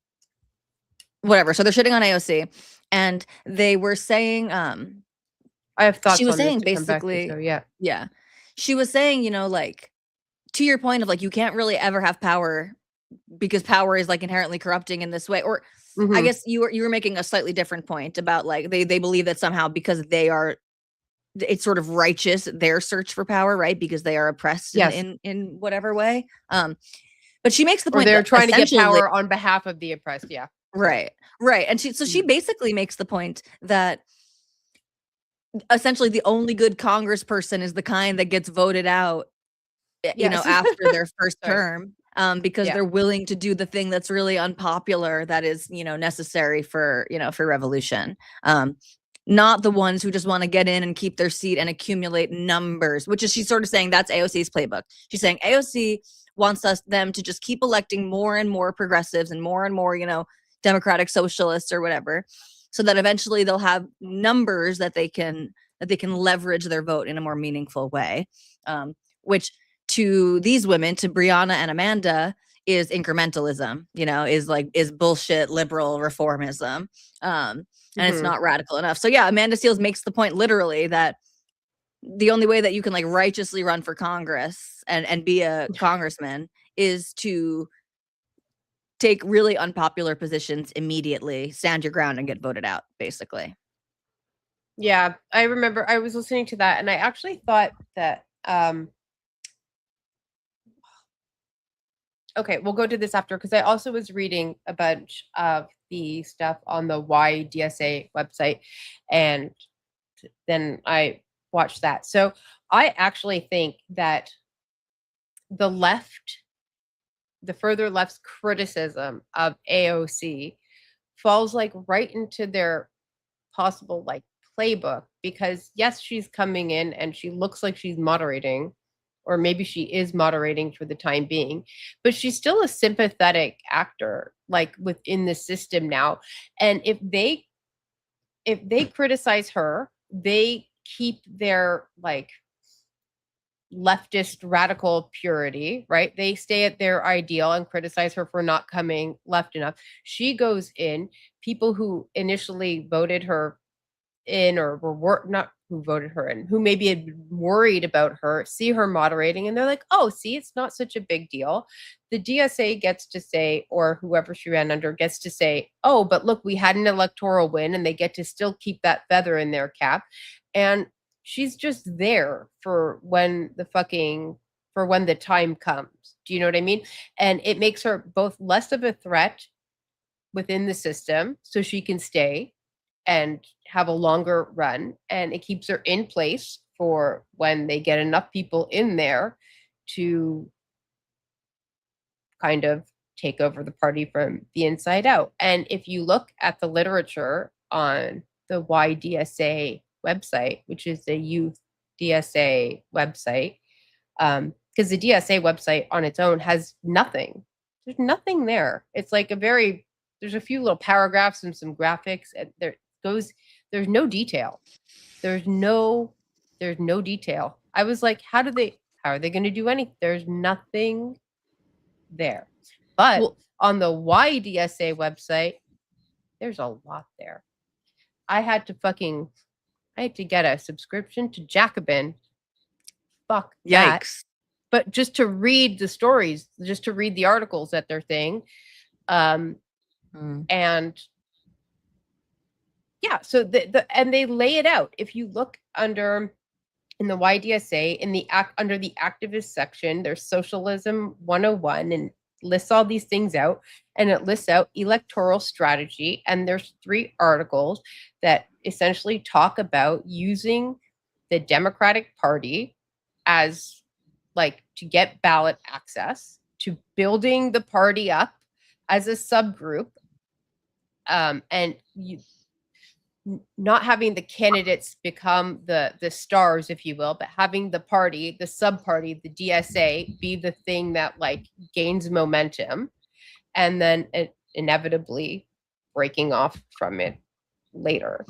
whatever. So they're shitting on AOC and they were saying I have thoughts. She was on saying this basically to, so yeah. She was saying, you know, like to your point of like you can't really ever have power because power is like inherently corrupting in this way. Or I guess you were making a slightly different point about like they believe that somehow because they are it's sort of righteous their search for power, right? Because they are oppressed in whatever way. But she makes the point they're that trying to get power on behalf of the oppressed. Yeah. Right. And she basically makes the point that essentially the only good congressperson is the kind that gets voted out, you know, after their first term, because they're willing to do the thing that's really unpopular that is, you know, necessary for, you know, for revolution. Not the ones who just want to get in and keep their seat and accumulate numbers, which is she's sort of saying that's AOC's playbook. She's saying AOC wants them to just keep electing more and more progressives and more, you know, democratic socialists or whatever, so that eventually they'll have numbers that they can leverage their vote in a more meaningful way, which to these women, to Brianna and Amanda, is incrementalism, you know, is bullshit liberal reformism. And it's not radical enough. So yeah, Amanda Seales makes the point literally that the only way that you can like righteously run for Congress and be a congressman is to take really unpopular positions immediately, stand your ground and get voted out, basically. Yeah, I remember I was listening to that and I actually thought that okay, we'll go to this after because I also was reading a bunch of the stuff on the YDSA website and then I watched that. So I actually think that the further left's criticism of AOC falls like right into their possible like playbook because yes, she's coming in and she looks like she's moderating, or maybe she is moderating for the time being, but she's still a sympathetic actor like within the system now. And if they criticize her, they keep their like leftist radical purity, right? They stay at their ideal and criticize her for not coming left enough. She goes in, people who initially voted her in or were not who voted her in, who maybe had been worried about her, see her moderating and they're like, oh, see, it's not such a big deal. The DSA gets to say, or whoever she ran under gets to say, oh, but look, we had an electoral win, and they get to still keep that feather in their cap. And she's just there for when the time comes. Do you know what I mean? And it makes her both less of a threat within the system so she can stay and have a longer run, and it keeps her in place for when they get enough people in there to kind of take over the party from the inside out. And if you look at the literature on the YDSA website, which is the Youth DSA website, because the DSA website on its own has nothing. There's nothing there. It's like there's a few little paragraphs and some graphics, and there's no detail. There's no detail. I was like, how are they going to do anything? There's nothing there. But on the YDSA website, there's a lot there. I had to get a subscription to Jacobin. Fuck that. Yikes. But just to read the stories, just to read the articles that they're thing. And yeah, so and they lay it out. If you look in the YDSA, under the activist section, there's Socialism 101, and lists all these things out, and it lists out electoral strategy, and there's 3 articles that essentially talk about using the Democratic Party as like to get ballot access, to building the party up as a subgroup, and not having the candidates become the stars, if you will, but having the party, the sub party, the DSA, be the thing that like gains momentum, and then inevitably breaking off from it later.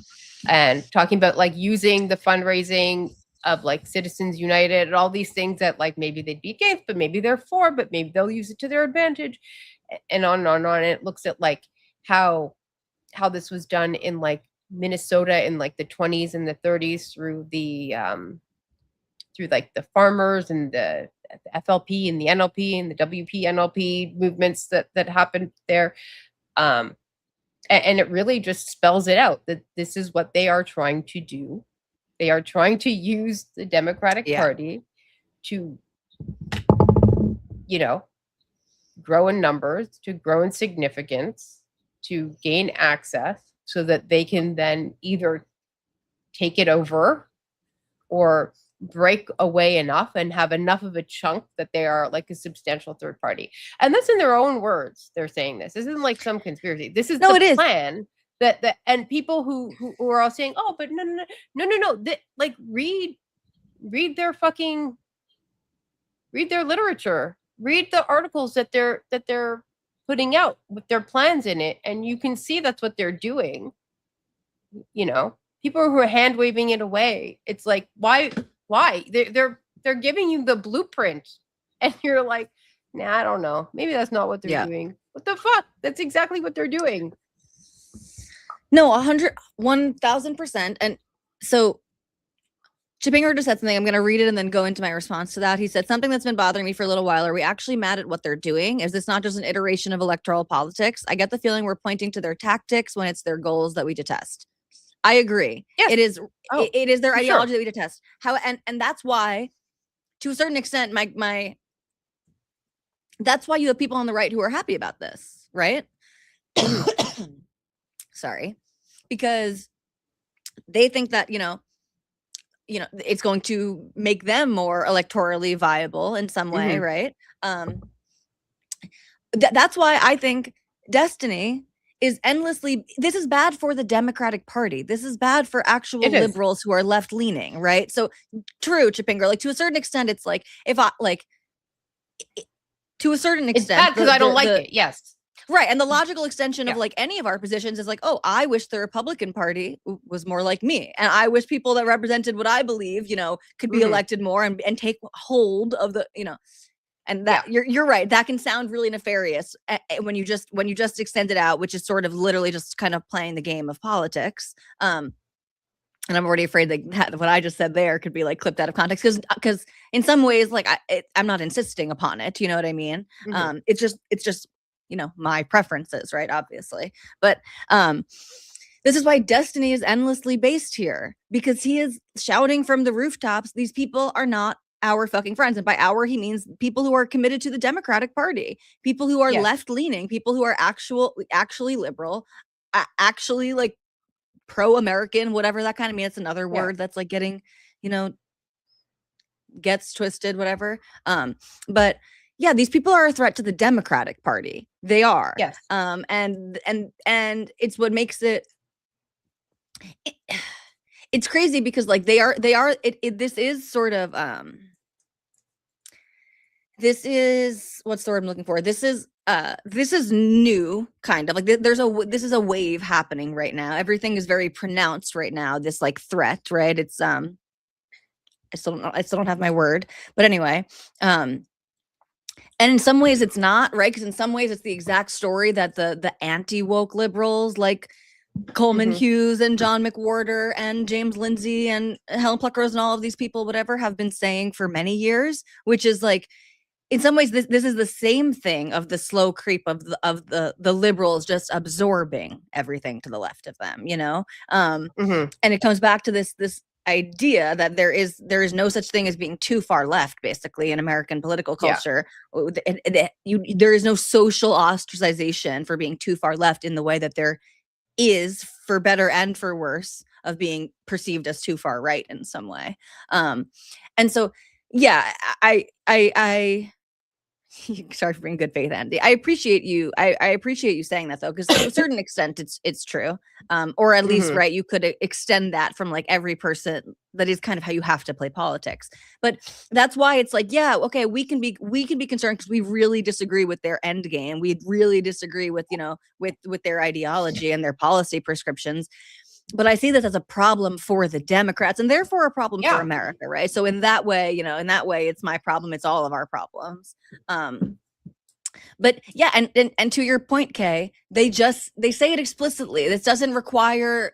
And talking about like using the fundraising of like Citizens United and all these things that like maybe they'd be against, but maybe they're for, but maybe they'll use it to their advantage, and on and on and on. And it looks at like how this was done in like Minnesota in like the 20s and the 30s through like the farmers and the FLP and the NLP and the WP NLP movements that happened there. And it really just spells it out that this is what they are trying to do. They are trying to use the Democratic Party to, grow in numbers, to grow in significance, to gain access, so that they can then either take it over or break away enough and have enough of a chunk that they are like a substantial third party. And that's in their own words. They're saying this. This isn't like some conspiracy. This is the plan that and people who are all saying, oh, but no. Like read their literature, read the articles that they're putting out with their plans in it, and you can see that's what they're doing. People who are hand waving it away. It's like, why? They're giving you the blueprint, and you're like, nah, I don't know. Maybe that's not what they're doing. What the fuck? That's exactly what they're doing. No, 1,000%. And so Chipinger just said something. I'm going to read it and then go into my response to that. He said, something that's been bothering me for a little while. Are we actually mad at what they're doing? Is this not just an iteration of electoral politics? I get the feeling we're pointing to their tactics when it's their goals that we detest. I agree. Yes. It is. It is their ideology that we detest. And that's why, to a certain extent, that's why you have people on the right who are happy about this, right? Sorry, because they think that it's going to make them more electorally viable in some way, right? That's why I think Destiny is endlessly. This is bad for the Democratic Party. This is bad for actual liberals who are left leaning, right? So true, Chipinger. Like to a certain extent, it's like if I like. To a certain extent, it's bad because I don't like it. Yes. Right. And the logical extension of like any of our positions is like, oh, I wish the Republican Party was more like me. And I wish people that represented what I believe, could be elected more and take hold of the, and that you're right. That can sound really nefarious when you just extend it out, which is sort of literally just kind of playing the game of politics. And I'm already afraid that what I just said there could be like clipped out of context because in some ways, like I'm not insisting upon it. You know what I mean? It's just, my preferences, right? Obviously. But this is why Destiny is endlessly based here, because he is shouting from the rooftops, these people are not our fucking friends. And by our, he means people who are committed to the Democratic Party, people who are left leaning, people who are actually liberal, actually like pro-American, whatever that kind of means. It's another word that's like getting, gets twisted, whatever. But yeah, these people are a threat to the Democratic Party. They are. Yes. And it's what makes it it's crazy because like this is sort of this is what's the word I'm looking for? This is new, kind of like this is a wave happening right now. Everything is very pronounced right now. This like threat, right? It's I still don't have my word, but anyway, and in some ways it's not, right? Because in some ways it's the exact story that the anti-woke liberals like Coleman Hughes and John McWhorter and James Lindsay and Helen Pluckrose and all of these people, whatever, have been saying for many years, which is like, in some ways, this is the same thing of the slow creep of the liberals just absorbing everything to the left of them, you know? And it comes back to this idea that there is no such thing as being too far left, basically, in American political culture. There is no social ostracization for being too far left in the way that there is, for better and for worse, of being perceived as too far right in some way. And so, yeah, I sorry for being good faith, Andy. I appreciate you. I appreciate you saying that, though, because to a certain extent, it's true. Or at least, right, you could extend that from like every person. That is kind of how you have to play politics. But that's why it's like, yeah, okay, we can be concerned because we really disagree with their end game. We really disagree with, you know, with their ideology and their policy prescriptions. But I see this as a problem for the Democrats and therefore a problem for America, right? So in that way, it's my problem. It's all of our problems. But yeah, and to your point, Kay, they say it explicitly. This doesn't require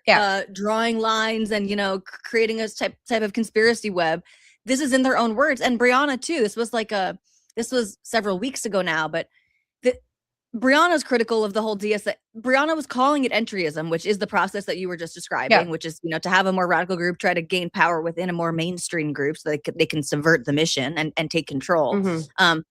drawing lines and, you know, creating a type of conspiracy web. This is in their own words. And Brianna too. This was several weeks ago now, but Brianna's critical of the whole DSA. Brianna was calling it entryism, which is the process that you were just describing, which is, you know, to have a more radical group try to gain power within a more mainstream group so they can subvert the mission and take control. And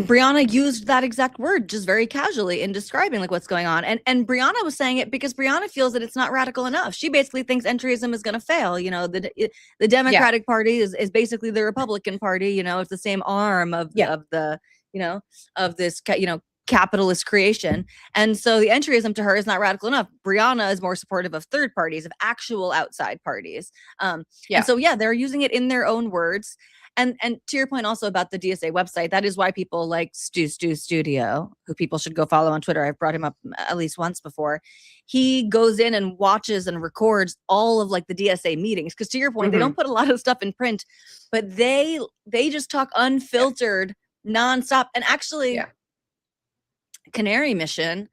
Brianna used that exact word just very casually in describing like what's going on. And Brianna was saying it because Brianna feels that it's not radical enough. She basically thinks entryism is going to fail. You know, the Democratic Party is basically the Republican Party. You know, it's the same arm of the you know, of this, you know, capitalist creation. And so the entryism to her is not radical enough. Brianna is more supportive of third parties, of actual outside parties. And so, they're using it in their own words. And to your point also about the DSA website, that is why people like Stu Studio, who people should go follow on Twitter. I've brought him up at least once before. He goes in and watches and records all of like the DSA meetings. Because to your point, they don't put a lot of stuff in print, but they just talk unfiltered nonstop. And actually, Canary Mission,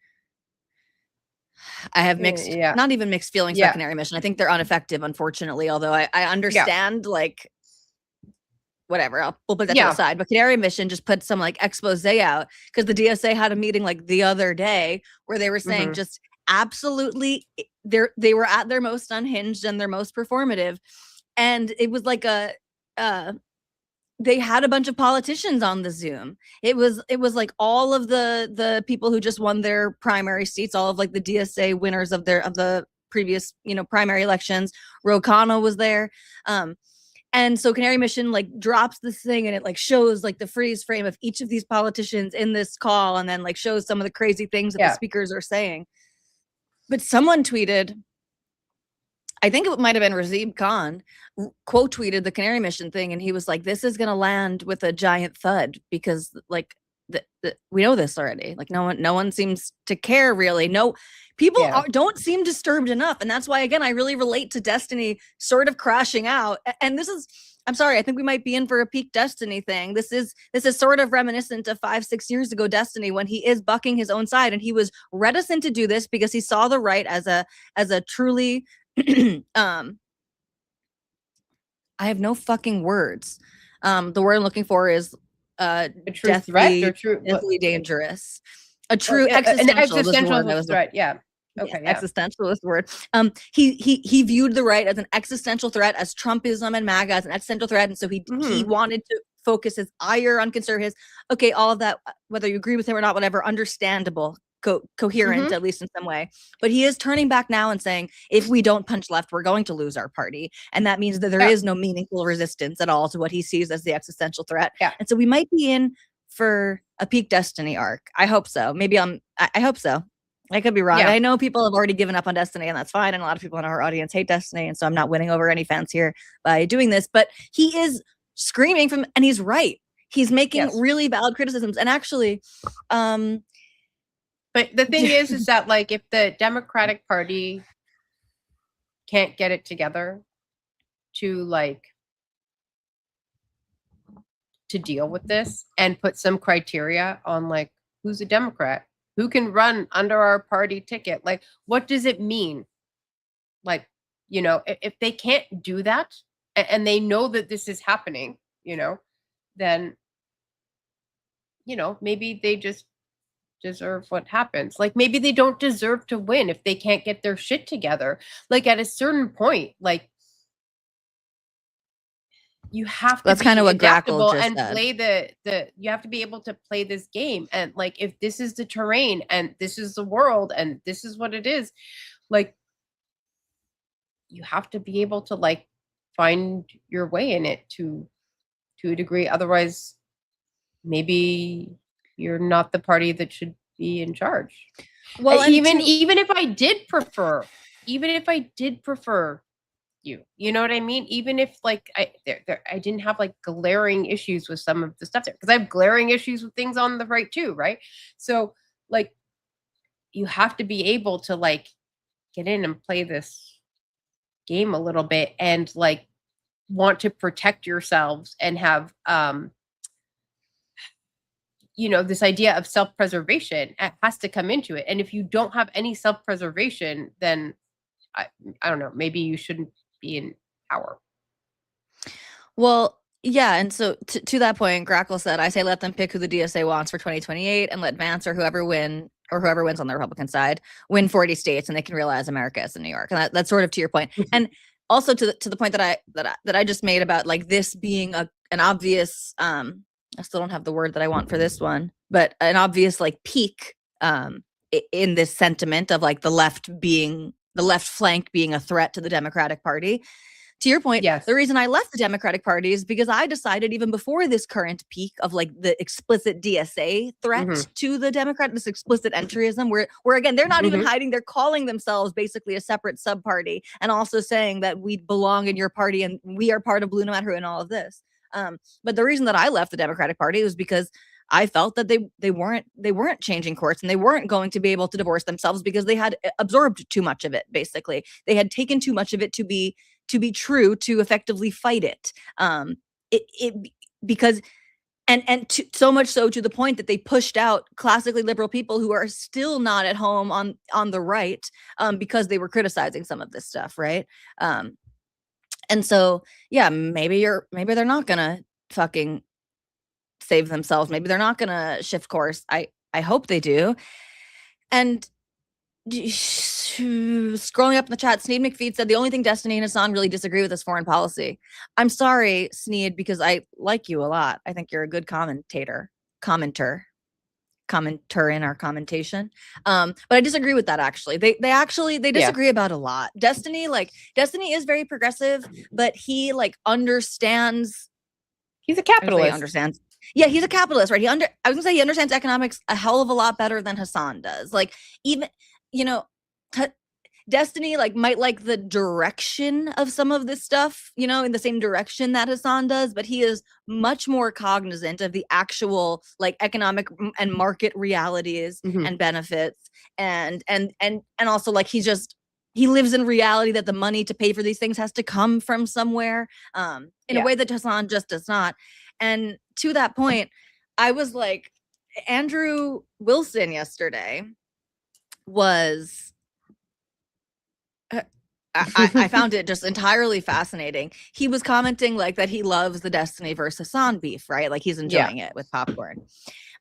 I have mixed, not even mixed feelings about Canary Mission. I think they're ineffective, unfortunately, although I understand like whatever, we'll put that to the side. But Canary Mission just put some like expose out because the DSA had a meeting like the other day where they were saying just absolutely they were at their most unhinged and their most performative. And it was like they had a bunch of politicians on the Zoom. It was like all of the people who just won their primary seats, all of like the DSA winners of the previous, you know, primary elections. Ro Khanna was there. And so Canary Mission like drops this thing and it like shows like the freeze frame of each of these politicians in this call and then like shows some of the crazy things that the speakers are saying. But someone tweeted, I think it might have been Razib Khan, quote tweeted the Canary Mission thing, and he was like, "This is gonna land with a giant thud because, like, we know this already. Like, no one seems to care really. No, people don't seem disturbed enough, and that's why, again, I really relate to Destiny sort of crashing out. And this is, I'm sorry, I think we might be in for a peak Destiny thing. This is sort of reminiscent of 5-6 years ago Destiny when he is bucking his own side, and he was reticent to do this because he saw the right as a truly I have no fucking words. The word I'm looking for is a true threat or deathly dangerous. A true existentialist threat. Yeah. Okay. Existentialist word. He viewed the right as an existential threat, as Trumpism and MAGA as an existential threat, and so he wanted to focus his ire on conservatives. Okay, all of that, whether you agree with him or not, whatever, understandable, coherent, at least in some way. But he is turning back now and saying, if we don't punch left, we're going to lose our party. And that means that there is no meaningful resistance at all to what he sees as the existential threat. And so we might be in for a peak Destiny arc. I hope so. Maybe I hope so. I could be wrong. I know people have already given up on Destiny, and that's fine. And a lot of people in our audience hate Destiny. And so I'm not winning over any fans here by doing this. But he is screaming and he's right. He's making really valid criticisms. And actually, but the thing is that, like, if the Democratic Party can't get it together to deal with this and put some criteria on, like, who's a Democrat, who can run under our party ticket, like, what does it mean? Like, you know, if they can't do that and they know that this is happening, you know, then, you know, maybe they just deserve what happens. Like, maybe they don't deserve to win if they can't get their shit together. Like, at a certain point, like, you have to that's be kind of what adaptable Grackle just and said. play the you have to be able to play this game. And, like, if this is the terrain and this is the world and this is what it is, like, you have to be able to, like, find your way in it to a degree. Otherwise, maybe you're not the party that should be in charge. Well, even if I did prefer you know what I mean? Even if, like, I didn't have, like, glaring issues with some of the stuff there, because I have glaring issues with things on the right too, right? So, like, you have to be able to, like, get in and play this game a little bit and, like, want to protect yourselves and have you know, this idea of self-preservation has to come into it. And if you don't have any self-preservation, then I don't know, maybe you shouldn't be in power. Well, yeah, and so to that point, Grackle said, I say let them pick who the DSA wants for 2028 and let Vance or whoever wins on the Republican side win 40 states, and they can realize America is in New York. And that's sort of to your point. And also to the point that I just made about, like, this being an obvious I still don't have the word that I want for this one, but an obvious, like, peak in this sentiment of, like, the left flank being a threat to the Democratic Party. To your point, the reason I left the Democratic Party is because I decided, even before this current peak of, like, the explicit DSA threat to the Democrat, this explicit entryism, where again, they're not even hiding, they're calling themselves basically a separate sub-party and also saying that we belong in your party and we are part of Blue no matter who and all of this. But the reason that I left the Democratic Party was because I felt that they weren't changing course, and they weren't going to be able to divorce themselves because they had absorbed too much of it. Basically, they had taken too much of it to be true to effectively fight it. Because so much so to the point that they pushed out classically liberal people who are still not at home on the right because they were criticizing some of this stuff, right? And so, yeah, maybe they're not gonna fucking save themselves. Maybe they're not gonna shift course. I hope they do. And scrolling up in the chat, Sneed McFeed said the only thing Destiny and Hassan really disagree with is foreign policy. I'm sorry, Sneed, because I like you a lot. I think you're a good commenter in our commentation. But I disagree with that, actually. They disagree about a lot. Destiny is very progressive, but he, like, understands. He's a capitalist. He understands. Yeah, he's a capitalist, right? I was gonna say he understands economics a hell of a lot better than Hassan does. Like, even, you know, Destiny, like, might like the direction of some of this stuff, you know, in the same direction that Hassan does, but he is much more cognizant of the actual, like, economic and market realities and benefits, and also, like, he lives in reality that the money to pay for these things has to come from somewhere, in a way that Hassan just does not. And to that point, I was like, Andrew Wilson yesterday was. I found it just entirely fascinating. He was commenting, like, that he loves the Destiny versus Hassan beef, right? Like, he's enjoying it with popcorn.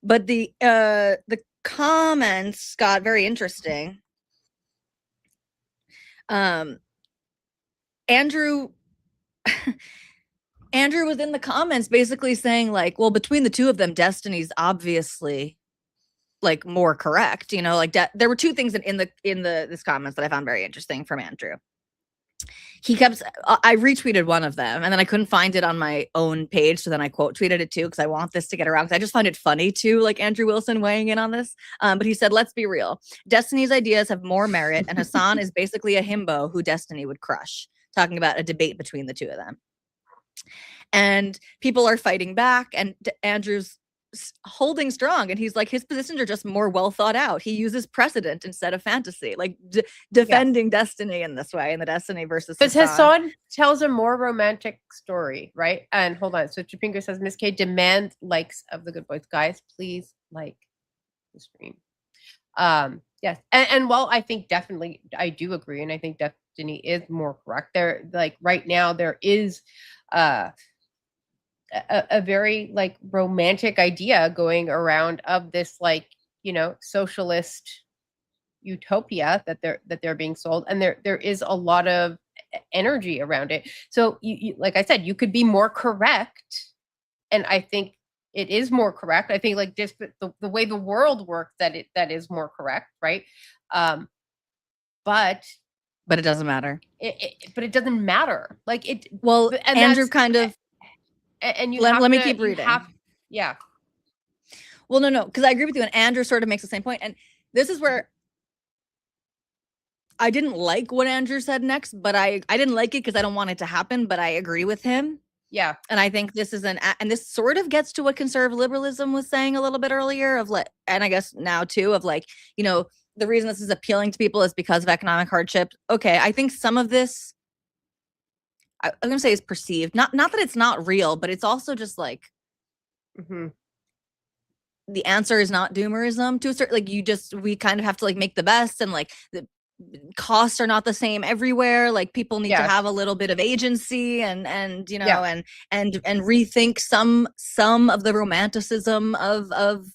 But the comments got very interesting. Andrew was in the comments basically saying, like, well, between the two of them, Destiny's obviously like more correct, you know, like there were two things in this comments that I found very interesting from Andrew. He kept, I retweeted one of them and then I couldn't find it on my own page. So then I quote tweeted it too, because I want this to get around. Because I just find it funny too, like Andrew Wilson weighing in on this. But he said, let's be real. Destiny's ideas have more merit, and Hassan is basically a himbo who Destiny would crush. Talking about a debate between the two of them. And people are fighting back, and Andrew's holding strong, and he's like, his positions are just more well thought out. He uses precedent instead of fantasy, like defending Destiny in this way, in the Destiny versus But Hassan tells a more romantic story, right? And hold on, so Chipingo says, Miss K, demand likes of the good boys. Guys, please like the stream. Yes, and while I think definitely I do agree, and I think Destiny is more correct, there, like right now there is a very like romantic idea going around of this, like, you know, socialist utopia that they're being sold, and there is a lot of energy around it. So you like I said, you could be more correct, and I think it is more correct. I think like just the way the world works, that is more correct, right? But it doesn't matter. But it doesn't matter. Like it. Well, and Andrew kind of. And you let me keep reading. Yeah. Well, no, because I agree with you, and Andrew sort of makes the same point. And this is where I didn't like what Andrew said next, but I didn't like it because I don't want it to happen, but I agree with him. Yeah. And I think this is and this sort of gets to what conservative liberalism was saying a little bit earlier of like, and I guess now too, of like, you know, the reason this is appealing to people is because of economic hardship. Okay, I think some of this, I'm going to say, is perceived. Not that it's not real, but it's also just like, the answer is not doomerism to a certain, like, we kind of have to like make the best, and like the costs are not the same everywhere. Like people need to have a little bit of agency and you know, and rethink some of the romanticism of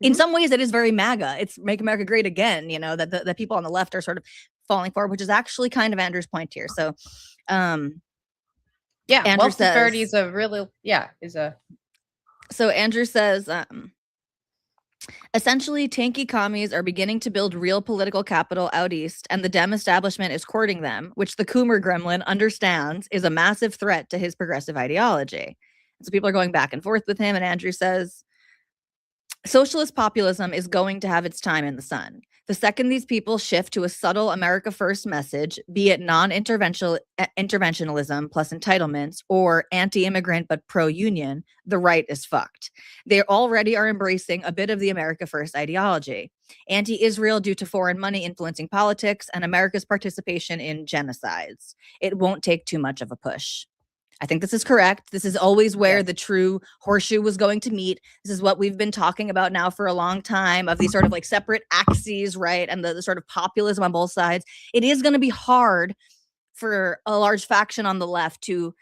in some ways it is very MAGA. It's Make America Great Again, you know, that the people on the left are sort of falling for, which is actually kind of Andrew's point here. So Andrew wealth disparity is a really so Andrew says essentially tanky commies are beginning to build real political capital out east, and the Dem establishment is courting them, which the Coomer gremlin understands is a massive threat to his progressive ideology. And so people are going back and forth with him, and Andrew says socialist populism is going to have its time in the sun. The second these people shift to a subtle America First message, be it interventionalism plus entitlements, or anti-immigrant but pro-union, the right is fucked. They already are embracing a bit of the America First ideology. Anti-Israel due to foreign money influencing politics, and America's participation in genocides. It won't take too much of a push. I think this is correct. This is always where the true horseshoe was going to meet. This is what we've been talking about now for a long time, of these sort of like separate axes, right? And the sort of populism on both sides. It is going to be hard for a large faction on the left to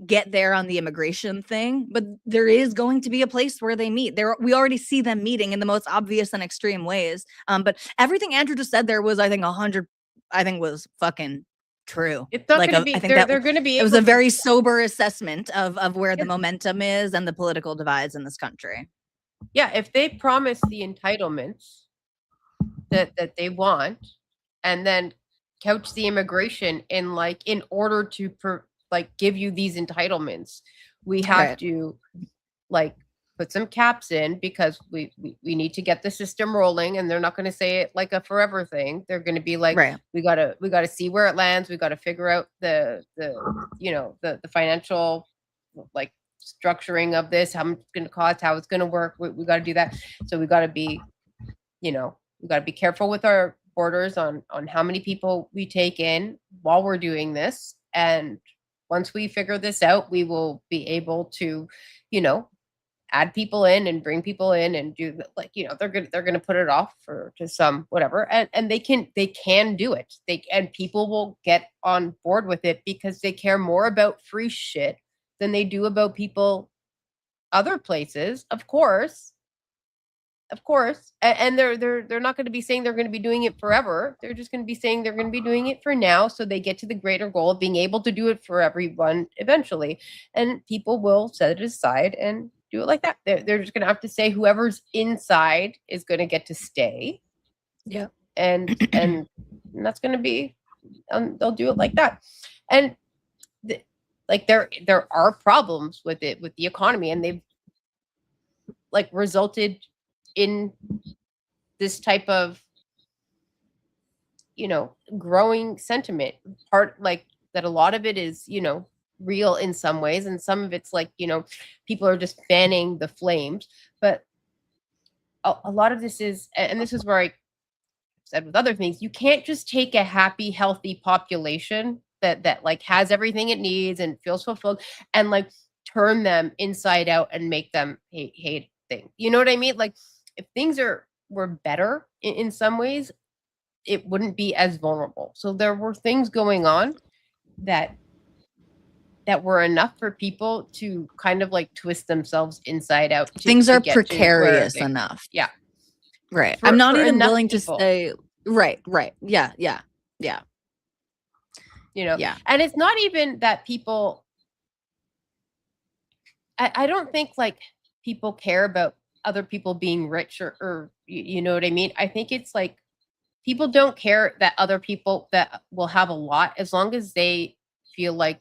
get there on the immigration thing, but there is going to be a place where they meet. We already see them meeting in the most obvious and extreme ways. But everything Andrew just said there was, I think, 100. I think was fucking true. It's not like going to be. They're going to be. It was a very sober assessment of where the momentum is and the political divides in this country. Yeah, if they promise the entitlements that they want, and then couch the immigration in like, in order to give you these entitlements, we have to like put some caps in, because we need to get the system rolling, and they're not going to say it like a forever thing. They're going to be like, we gotta see where it lands. We got to figure out the financial like structuring of this, how much it's going to cost, how it's going to work. We got to do that. So we got to be, we got to be careful with our borders on how many people we take in while we're doing this. And once we figure this out, we will be able to, add people in and bring people in and do they're gonna put it off to some whatever, and they can do it. And people will get on board with it because they care more about free shit than they do about people other places, of course. And they're not going to be saying they're going to be doing it forever. They're just going to be saying they're going to be doing it for now, so they get to the greater goal of being able to do it for everyone eventually. And people will set it aside and do it like that. They're just going to have to say whoever's inside is going to get to stay. Yeah. And that's going to be, they'll do it like that. And like there are problems with it, with the economy, and they've like resulted in this type of, you know, growing sentiment. Part like that, a lot of it is, you know, real in some ways, and some of it's like, you know, people are just fanning the flames. But a lot of this is, and this is where I said with other things, you can't just take a happy, healthy population that like has everything it needs and feels fulfilled, and like turn them inside out and make them hate things. You know what I mean? Like if things were better in some ways, it wouldn't be as vulnerable. So there were things going on that were enough for people to kind of like twist themselves inside out. Things are get to where precarious they, enough. yeah, Right. I'm not even enough willing people. to say, right. Yeah. You know, Yeah. and it's not even that people, I don't think like people care about other people being rich, or you know what I mean? I think it's like people don't care that other people that will have a lot, as long as they feel like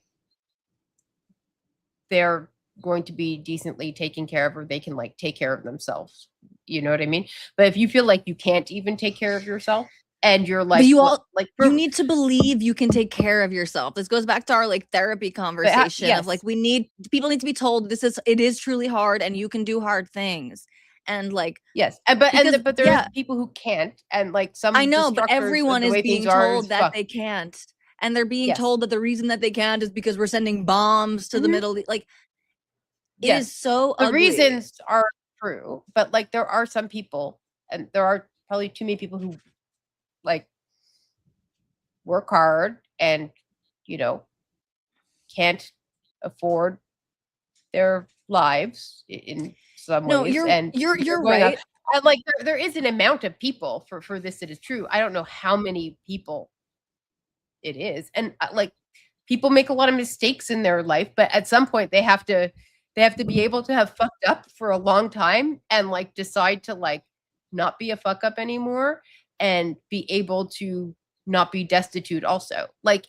they're going to be decently taken care of, or they can like take care of themselves. You know what I mean? But if you feel like you can't even take care of yourself, and you're like, but you well, all like you need to believe you can take care of yourself. This goes back to our like therapy conversation yes. of like people need to be told it is truly hard and you can do hard things. And like yes, but there's people who can't, and like some I know, of the but everyone the is way being things are told that they can't. And they're being told that the reason that they can't is because we're sending bombs to the Middle East. Like it is so the ugly. reasons are true, but like there are some people, and there are probably too many people who like work hard and, you know, can't afford their lives in some No, ways, you're and you're going up. right. And like there is an amount of people for this that is true. I don't know how many people it is, and like people make a lot of mistakes in their life, but at some point they have to be able to have fucked up for a long time, and like decide to like not be a fuck up anymore, and be able to not be destitute also. Like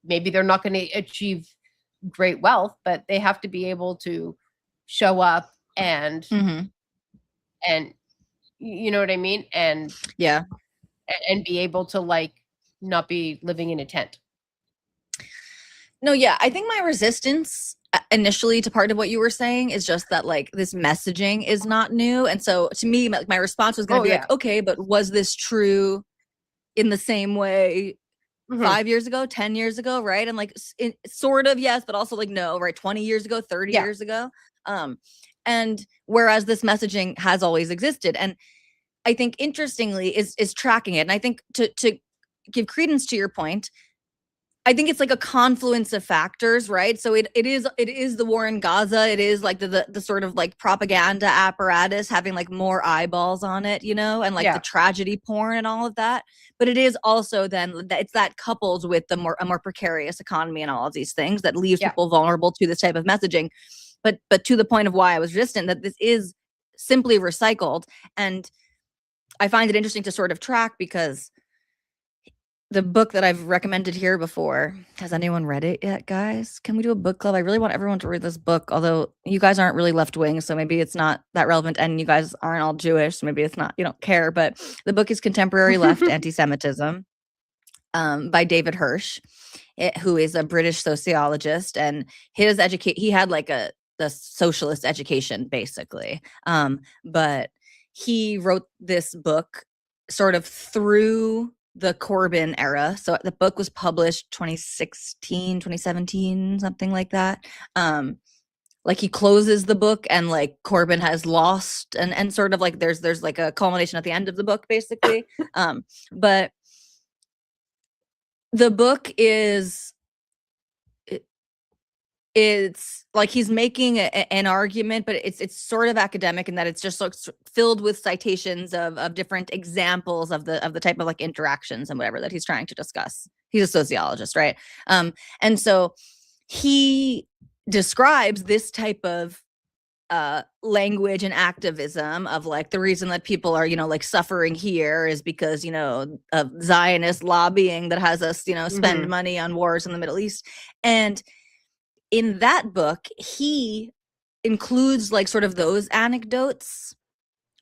maybe they're not going to achieve great wealth, but they have to be able to show up and and you know what I mean, and Yeah. and be able to like not be living in a tent. No, yeah, I think my resistance initially to part of what you were saying is just that like this messaging is not new. And so to me, my response was going to be like, okay, but was this true in the same way 5 years ago, 10 years ago, right? And like sort of yes, but also like no, right? 20 years ago, 30 years ago. And whereas this messaging has always existed, and I think interestingly is tracking it. And I think to give credence to your point, I think it's like a confluence of factors, right? So it is the war in Gaza. It is like the sort of like propaganda apparatus having like more eyeballs on it, you know, and like the tragedy porn and all of that. But it is also then it's that coupled with a more precarious economy and all of these things that leaves people vulnerable to this type of messaging. But to the point of why I was resistant, that this is simply recycled. And I find it interesting to sort of track, because the book that I've recommended here before, has anyone read it yet, guys? Can we do a book club? I really want everyone to read this book, although you guys aren't really left wing, so maybe it's not that relevant, and you guys aren't all Jewish, so maybe it's not, you don't care. But the book is Contemporary Left Anti-Semitism by David Hirsch, who is a British sociologist, and he had like a socialist education basically, but he wrote this book sort of through the Corbyn era. So the book was published 2016, 2017, something like that. Like he closes the book and like Corbyn has lost, and sort of like there's like a culmination at the end of the book basically. But the book it's like he's making an argument, but it's sort of academic in that it's just like filled with citations of different examples of the type of like interactions and whatever that he's trying to discuss. He's a sociologist, right? And so he describes this type of language and activism of like the reason that people are, like suffering here is because, of Zionist lobbying that has us, spend money on wars in the Middle East. And in that book, he includes like sort of those anecdotes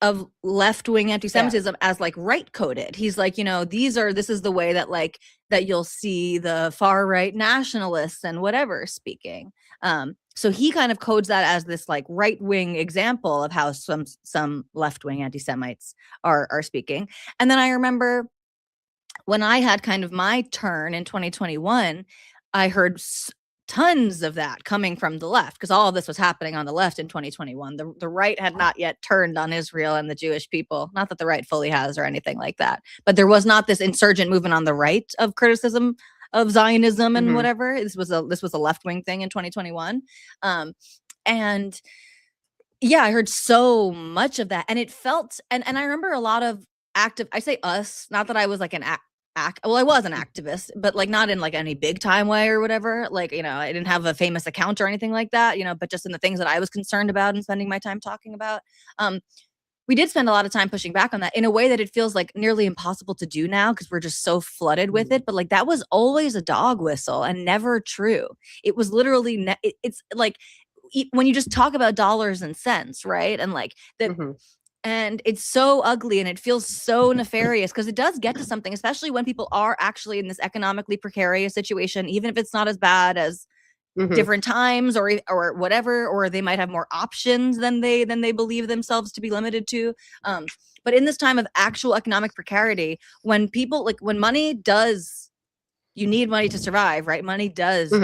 of left-wing anti-Semitism as like right coded. He's like, this is the way that like that you'll see the far right nationalists and whatever speaking. So he kind of codes that as this like right-wing example of how some left-wing anti-Semites are speaking. And then I remember when I had kind of my turn in 2021, I heard tons of that coming from the left, because all of this was happening on the left in 2021. The right had not yet turned on Israel and the Jewish people. Not that the right fully has or anything like that, but there was not this insurgent movement on the right of criticism of Zionism and whatever. This was a left-wing thing in 2021. And yeah, I heard so much of that, and it felt, and I remember a lot of I say us, not that I was like well, I was an activist, but like not in like any big time way or whatever. Like, I didn't have a famous account or anything like that, but just in the things that I was concerned about and spending my time talking about. We did spend a lot of time pushing back on that in a way that it feels like nearly impossible to do now because we're just so flooded with it. But like that was always a dog whistle and never true. It was literally, it's like when you just talk about dollars and cents, right? And like that. And it's so ugly and it feels so nefarious because it does get to something, especially when people are actually in this economically precarious situation, even if it's not as bad as different times or whatever, or they might have more options than they believe themselves to be limited to. But in this time of actual economic precarity, when people when money does, you need money to survive, right? Money does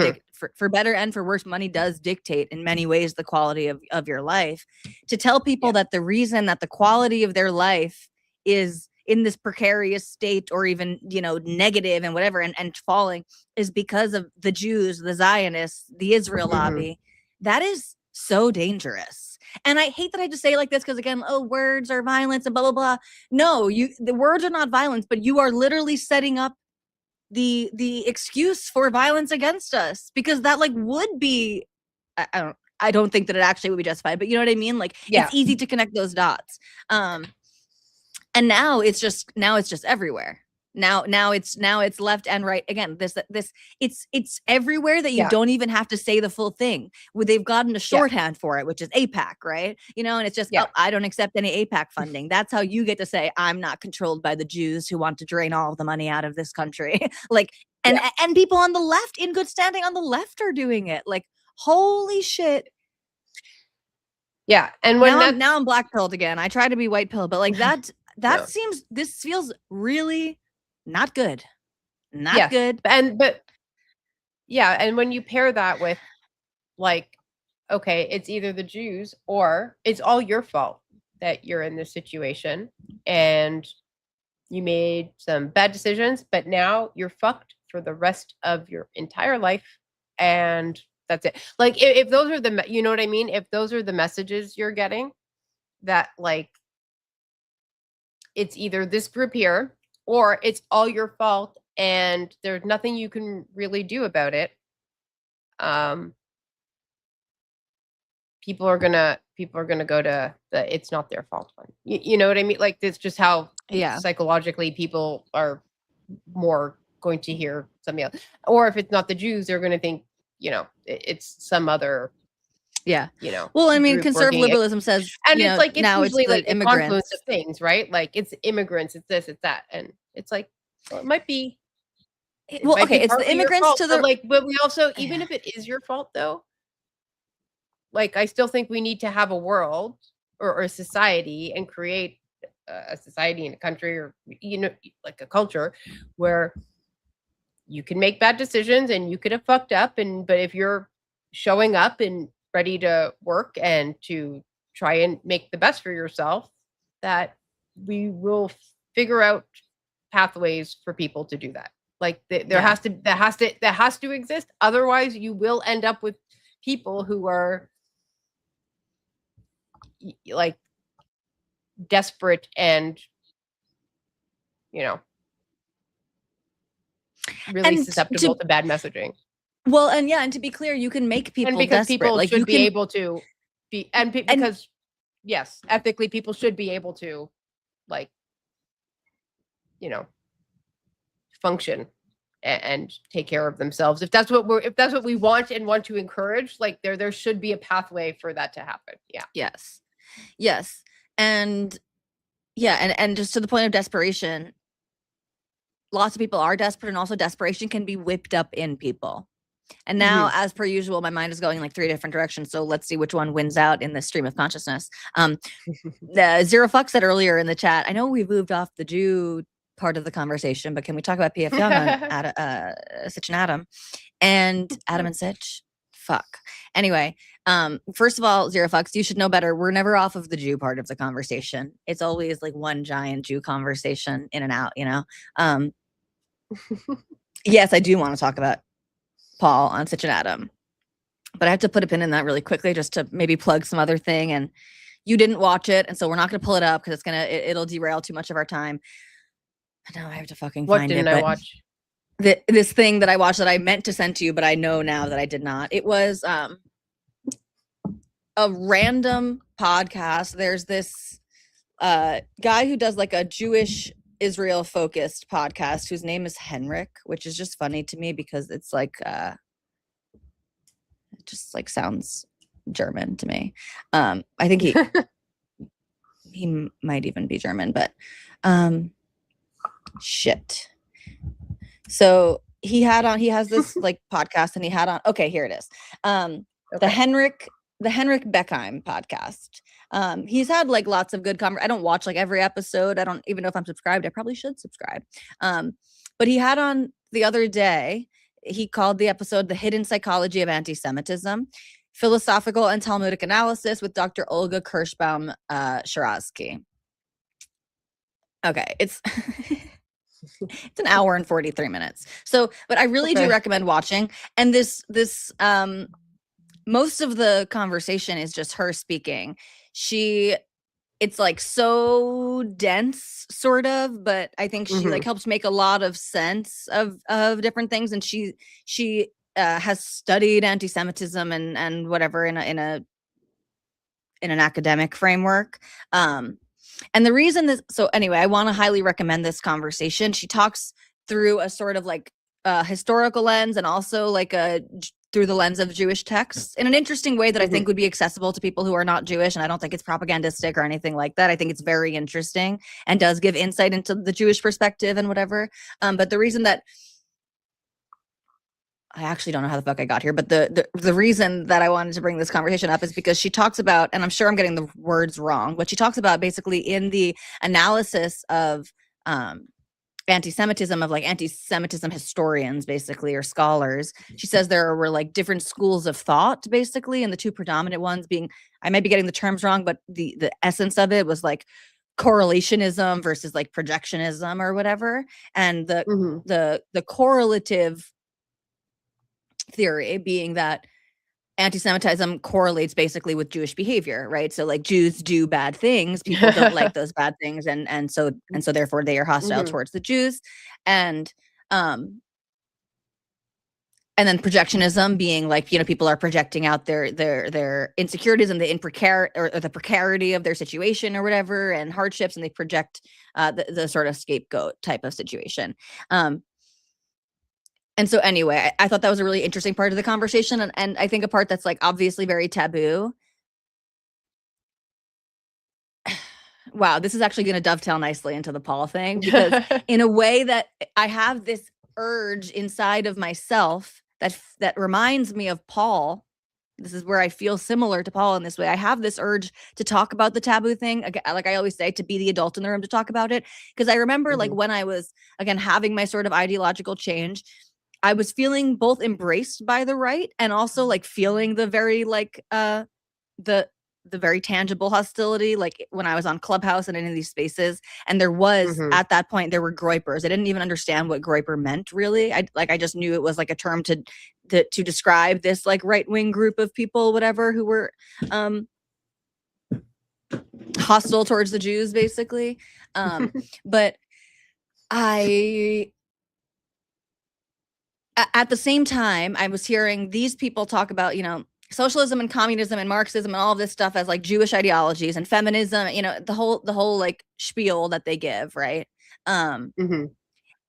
for better and for worse, money does dictate in many ways the quality of your life. To tell people that the reason that the quality of their life is in this precarious state or even, negative and whatever and falling is because of the Jews, the Zionists, the Israel lobby, that is so dangerous. And I hate that I just say it like this because, again, words are violence and blah, blah, blah. No, the words are not violence, but you are literally setting up the excuse for violence against us, because that like would be, I don't think that it actually would be justified, but you know what I mean? Like it's easy to connect those dots. And now it's just everywhere. Now it's left and right. Again, it's everywhere that you don't even have to say the full thing. They've gotten a shorthand for it, which is APAC, right? And it's just, I don't accept any APAC funding. That's how you get to say, I'm not controlled by the Jews who want to drain all of the money out of this country. And people on the left, in good standing on the left, are doing it. Like, holy shit. Yeah. And when now I'm black pilled again. I try to be white pill, but like that this feels really not good. Not good. And when you pair that with like, okay, it's either the Jews or it's all your fault that you're in this situation and you made some bad decisions, but now you're fucked for the rest of your entire life. And that's it. Like if those are the, you know what I mean? If those are the messages you're getting, that like, it's either this group here or it's all your fault and there's nothing you can really do about it. People are gonna go to the it's not their fault one. You know what I mean? Like it's just how psychologically people are more going to hear something else. Or if it's not the Jews, they're going to think, it's some other. Well, I mean, conservative liberalism says, and it's like it's now usually it's like immigrants. Confluence of things, right? Like it's immigrants, it's this, it's that, and it's like, well, it might be. Well, okay, it's the immigrants fault, to the but we also, even if it is your fault, though, like I still think we need to have a world or a society and create a society in a country or like a culture where you can make bad decisions and you could have fucked up, but if you're showing up and ready to work and to try and make the best for yourself, that we will figure out pathways for people to do that. Like that has to exist. Otherwise you will end up with people who are like desperate and really susceptible to bad messaging. Well, and to be clear, you can make people desperate. People like should be able to Because yes, ethically people should be able to, like, you know, function and take care of themselves. If that's what we want and want to encourage, like there should be a pathway for that to happen. Yeah. Yes. And yeah, and just to the point of desperation, lots of people are desperate, and also desperation can be whipped up in people. And now, as per usual, my mind is going like 3 different directions. So let's see which one wins out in the stream of consciousness. The Zero Fuck said earlier in the chat, I know we moved off the Jew part of the conversation, but can we talk about PF Young on Sitch and Adam? And Adam and Sitch? Fuck. Anyway, first of all, Zero Fucks, you should know better. We're never off of the Jew part of the conversation. It's always like one giant Jew conversation in and out, you know? Yes, I do want to talk about Paul on Sitch and Adam, but I have to put a pin in that really quickly just to maybe plug some other thing. And you didn't watch it, and so we're not going to pull it up because it'll derail too much of our time. But now I have to fucking find it. What didn't I watch? This thing that I watched that I meant to send to you, but I know now that I did not. It was a random podcast. There's this guy who does like a Jewish Israel focused podcast whose name is Henrik, which is just funny to me because it's like it just like sounds German to me. I think he might even be German, but shit. So he has this like podcast, and he had on, okay, here it is. The Henrik Beckheim podcast. He's had like lots of good I don't watch like every episode. I don't even know if I'm subscribed. I probably should subscribe. But he had on the other day, he called the episode The Hidden Psychology of Anti-Semitism, Philosophical and Talmudic Analysis with Dr. Olga Kirschbaum Shirazki. Okay, it's it's an hour and 43 minutes. So, but I really do recommend watching. And this most of the conversation is just her speaking. It's like so dense sort of, but I think she like helps make a lot of sense of different things. And she has studied anti-Semitism and whatever in an academic framework. And the reason so anyway, I want to highly recommend this conversation. She talks through a sort of like historical lens, and also like through the lens of Jewish texts in an interesting way that I think would be accessible to people who are not Jewish. And I don't think it's propagandistic or anything like that. I think it's very interesting and does give insight into the Jewish perspective and whatever. But the reason that I actually don't know how the fuck I got here, but the reason that I wanted to bring this conversation up is because she talks about, and I'm sure I'm getting the words wrong, but she talks about basically in the analysis of anti-Semitism, of like anti-Semitism historians basically, or scholars. She says there were like different schools of thought basically, and the two predominant ones being, I might be getting the terms wrong, but the essence of it was like correlationism versus like projectionism or whatever. And the correlative theory being that anti-Semitism correlates basically with Jewish behavior, right? So like Jews do bad things, people don't like those bad things, and so therefore they are hostile towards the Jews. And then projectionism being like, you know, people are projecting out their insecurities and the the precarity of their situation or whatever, and hardships, and they project the sort of scapegoat type of situation. And so anyway, I thought that was a really interesting part of the conversation. And I think a part that's like obviously very taboo. Wow, this is actually going to dovetail nicely into the Paul thing, because in a way that I have this urge inside of myself that reminds me of Paul. This is where I feel similar to Paul in this way. I have this urge to talk about the taboo thing. Like I always say, to be the adult in the room to talk about it. Because I remember like when I was, again, having my sort of ideological change, I was feeling both embraced by the right and also like feeling the very like the very tangible hostility, like when I was on Clubhouse and in these spaces. And there was at that point, there were groypers. I didn't even understand what groyper meant really. I just knew it was like a term to describe this like right-wing group of people, whatever, who were hostile towards the Jews basically. But at the same time, I was hearing these people talk about, you know, socialism and communism and Marxism and all of this stuff as like Jewish ideologies and feminism, you know, the whole like spiel that they give, right? Mm-hmm.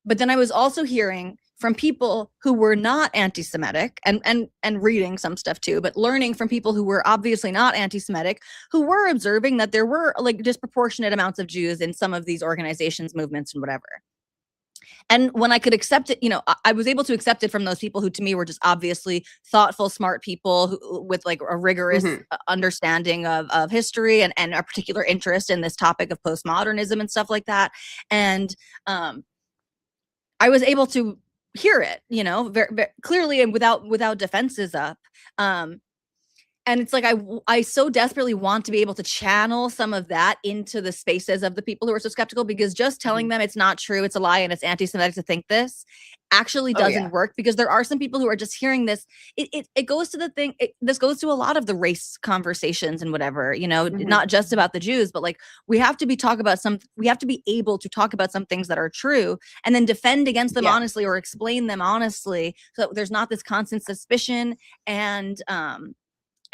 But then I was also hearing from people who were not anti-Semitic and reading some stuff too, but learning from people who were obviously not anti-Semitic, who were observing that there were like disproportionate amounts of Jews in some of these organizations, movements, and whatever. And when I could accept it, you know, I was able to accept it from those people who to me were just obviously thoughtful, smart people who, with like a rigorous Mm-hmm. understanding of history and a particular interest in this topic of postmodernism and stuff like that. And I was able to hear it, you know, very, very clearly and without defenses up. And it's like I so desperately want to be able to channel some of that into the spaces of the people who are so skeptical, because just telling them it's not true, it's a lie, and it's anti-Semitic to think this actually Oh yeah. doesn't work, because there are some people who are just hearing this. It goes to the thing. This goes to a lot of the race conversations and whatever, you know, Mm-hmm. not just about the Jews, but like we have to be able to talk about some things that are true and then defend against them Yeah. honestly or explain them honestly, so there's not this constant suspicion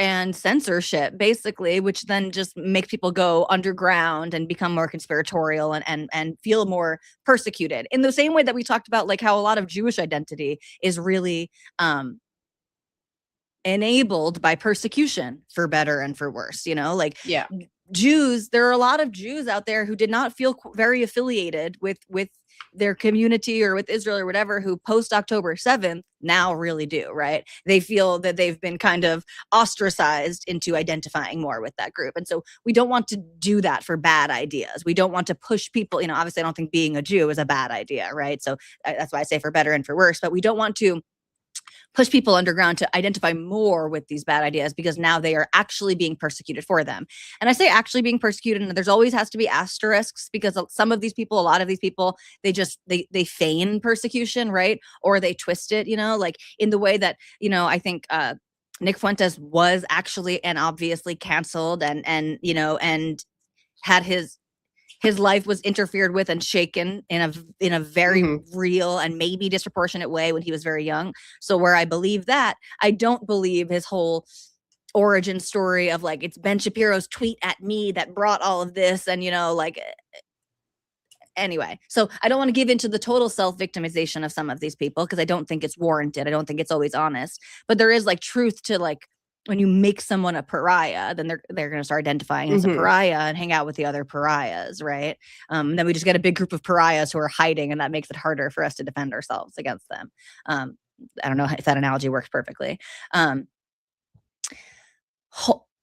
and censorship basically, which then just make people go underground and become more conspiratorial and feel more persecuted, in the same way that we talked about like how a lot of Jewish identity is really enabled by persecution, for better and for worse, you know, like Yeah. Jews, there are a lot of Jews out there who did not feel very affiliated with their community or with Israel or whatever, who post October 7th now really do, right? They feel that they've been kind of ostracized into identifying more with that group. And so we don't want to do that for bad ideas. We don't want to push people, you know, obviously I don't think being a Jew is a bad idea, right? So that's why I say for better and for worse, but we don't want to push people underground to identify more with these bad ideas, because now they are actually being persecuted for them. And I say actually being persecuted, and there's always has to be asterisks, because some of these people, a lot of these people, they feign persecution, right? Or they twist it, you know, like in the way that, you know, I think Nick Fuentes was actually and obviously canceled and you know, and had his life was interfered with and shaken in a very Mm-hmm. real and maybe disproportionate way when he was very young. So where I believe that, I don't believe his whole origin story of like, it's Ben Shapiro's tweet at me that brought all of this, and you know, like anyway. So I don't want to give into the total self-victimization of some of these people, because I don't think it's warranted. I don't think it's always honest, but there is like truth to like, when you make someone a pariah, then they're going to start identifying as a Mm-hmm. pariah and hang out with the other pariahs, right? Then we just get a big group of pariahs who are hiding, and that makes it harder for us to defend ourselves against them. I don't know if that analogy works perfectly. How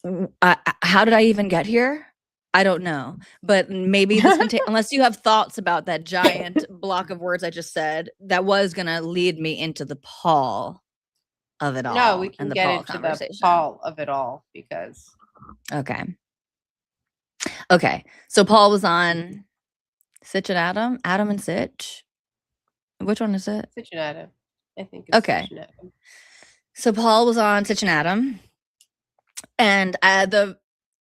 did I even get here? I don't know, but maybe this can take, unless you have thoughts about that giant block of words I just said, that was going to lead me into the Paul of it all. No, we can and the get Paul into the conversation. Paul of it all, because Okay. So Paul was on Sitch and Adam and Sitch. Which one is it? Sitch and Adam. I think it's Okay. Sitch and Adam. So Paul was on Sitch and Adam, and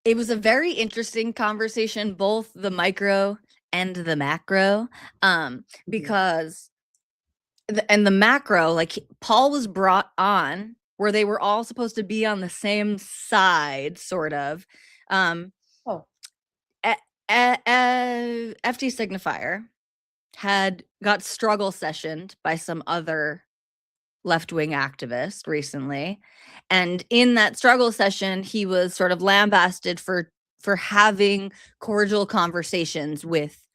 it was a very interesting conversation, both the micro and the macro, because the macro, like Paul was brought on where they were all supposed to be on the same side, sort of. FT Signifier had got struggle sessioned by some other left-wing activist recently, and in that struggle session he was sort of lambasted for having cordial conversations with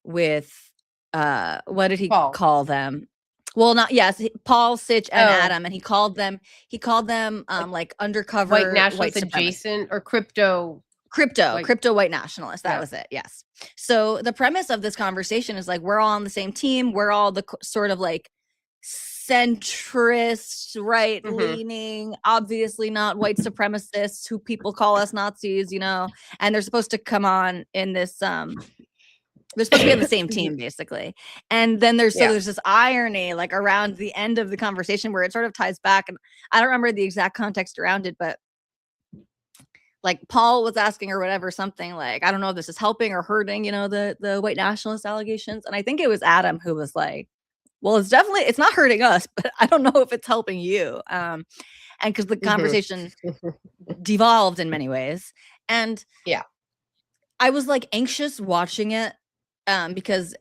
what did he Paul. call them? Well, not yes, Paul, Sitch, and Oh. Adam, and he called them like undercover White nationalist white adjacent or crypto white nationalist. That was it. Yes. So the premise of this conversation is like, we're all on the same team. We're all the sort of like centrist, right leaning, obviously not white supremacists who people call us Nazis, you know, and they're supposed to come on in this they're supposed to be on the same team basically. And then there's this irony like around the end of the conversation where it sort of ties back, and I don't remember the exact context around it, but like Paul was asking or whatever, something like, I don't know if this is helping or hurting, you know, the white nationalist allegations. And I think it was Adam who was like, well, it's not hurting us, but I don't know if it's helping you. and because the Mhm. conversation devolved in many ways. And Yeah. I was like anxious watching it, because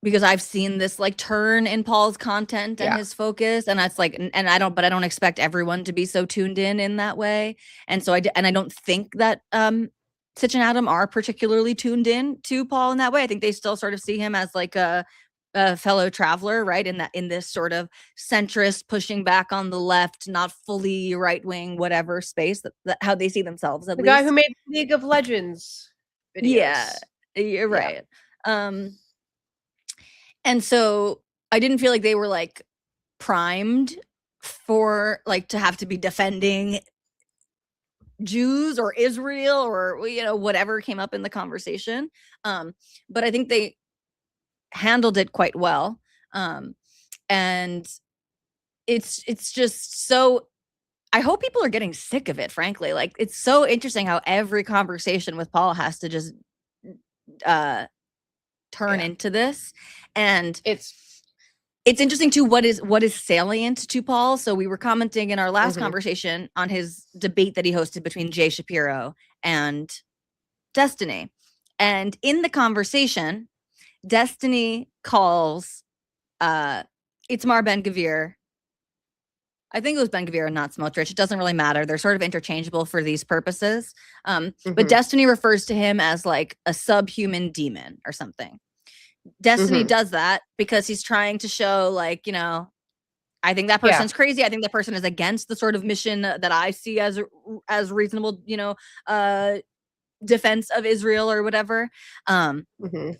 I've seen this like turn in Paul's content and Yeah. his focus, and that's like, and I don't expect everyone to be so tuned in that way, and so and I don't think that Sitch and Adam are particularly tuned in to Paul in that way. I think they still sort of see him as like a fellow traveler, right? In this sort of centrist, pushing back on the left, not fully right wing, whatever space that how they see themselves at The guy who least. made League of Legends Yeah, videos. you're Yeah. right. Um, and so I didn't feel like they were like primed for like to have to be defending Jews or Israel or whatever came up in the conversation. But I think they handled it quite well. And it's just so, I hope people are getting sick of it, frankly. Like, it's so interesting how every conversation with Paul has to just uh turn Yeah. into this. And It's it's interesting too what is salient to Paul. So we were commenting in our last mhm. conversation on his debate that he hosted between Jay Shapiro and Destiny. And in the conversation, Destiny calls Itamar Ben-Gvir, I think it was Ben-Gvir and not Smotrich. It doesn't really matter. They're sort of interchangeable for these purposes. But Mhm. Destiny refers to him as like a subhuman demon or something. Destiny Mhm. does that because he's trying to show like, I think that Yeah. person's crazy. I think that person is against the sort of mission that I see as reasonable, defense of Israel or whatever. Mhm.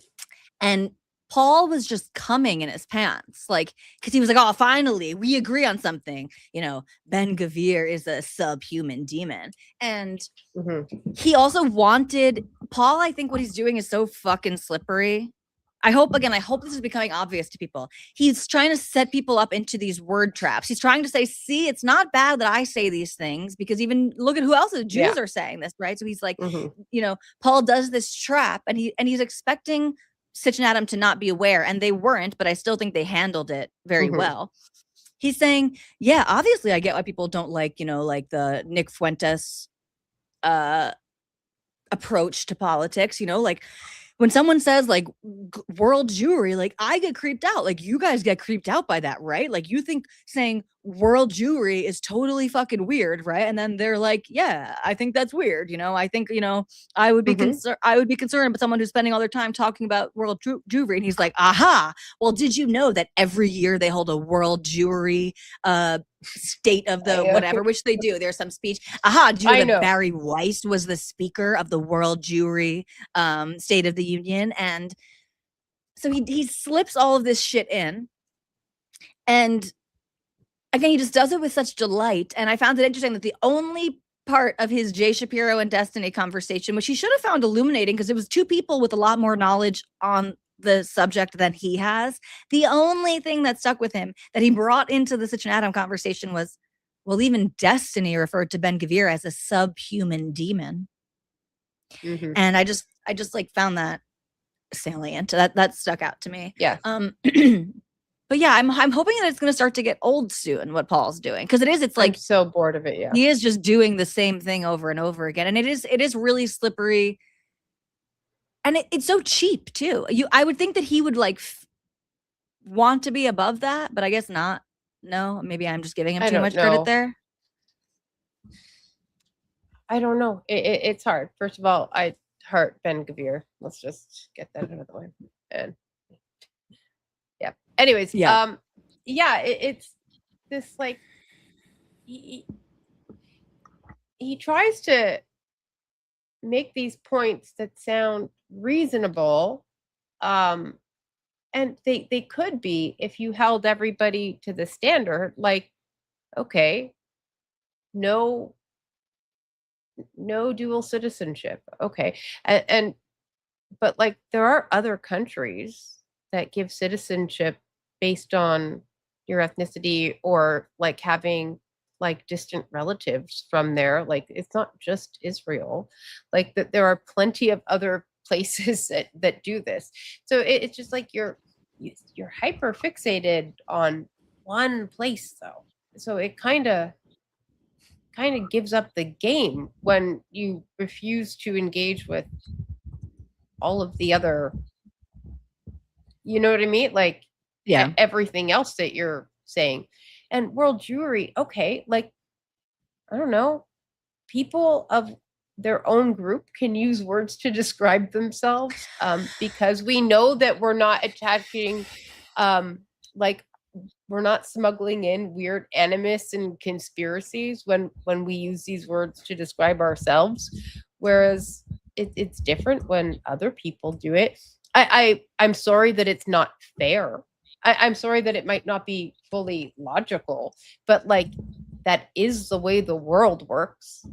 And Paul was just coming in his pants, like, because he was like, "Oh, finally, we agree on something." Ben Gavir is a subhuman demon, and Mhm. he also wanted Paul. I think what he's doing is so fucking slippery. I hope this is becoming obvious to people. He's trying to set people up into these word traps. He's trying to say, see, it's not bad that I say these things because even look at who else the Yeah. Jews are saying this, right? So he's like, Mhm. Paul does this trap and he's expecting Sitch and Adam to not be aware, and they weren't, but I still think they handled it very Mhm. well. He's saying, yeah, obviously I get why people don't like, like the Nick Fuentes uh approach to politics, like when someone says like world Jewry, like I get creeped out. Like you guys get creeped out by that, right? Like you think saying world Jewry is totally fucking weird, right? And then they're like, yeah, I think that's weird. I think, Mhm. I would be concerned about someone who's spending all their time talking about world Jewry. And he's like, aha, well, did you know that every year they hold a world Jewry state of the whatever, which they do. There's some speech. Aha, do you know I that know. Barry Weiss was the speaker of the World Jewry State of the Union? And so he slips all of this shit in. And again, he just does it with such delight. And I found it interesting that the only part of his Jay Shapiro and Destiny conversation, which he should have found illuminating because it was two people with a lot more knowledge on the subject than he has. The only thing that stuck with him that he brought into the Sitch and Adam conversation was, well, even Destiny referred to Ben Gavir as a subhuman demon. Mhm. And I just like found that salient. That stuck out to me. Yeah. But yeah, I'm hoping that it's going to start to get old soon. What Paul's doing, because it's I'm like so bored of it. Yeah. he is just doing the same thing over and over again, and it is really slippery, and it's so cheap too. I would think that he would like want to be above that, but I guess not. No, maybe I'm just giving him I too don't much credit know. there. I don't know. It's hard. First of all, I heart Ben Gavir. Let's just get that out of the way. And yeah. Anyways, Yeah, yeah, it's this like he he tries to make these points that sound reasonable, um, and they could be if you held everybody to the standard. Like, okay, no no dual citizenship. Okay, and but like there are other countries that give citizenship based on your ethnicity or like having like distant relatives from there. Like it's not just Israel. Like that there are plenty of other places that do this. So it's just like you're hyper fixated on one place though. so it kind of gives up the game when you refuse to engage with all of the other, you know what I mean? Like Yeah. everything else that you're saying. And world Jewry, okay, like I don't know, people of their own group can use words to describe themselves, because we know that we're not attaching, like we're not smuggling in weird animus and conspiracies when we use these words to describe ourselves, whereas it's different when other people do it. I'm sorry that it's not fair. I'm sorry that it might not be fully logical, but like that is the way the world works.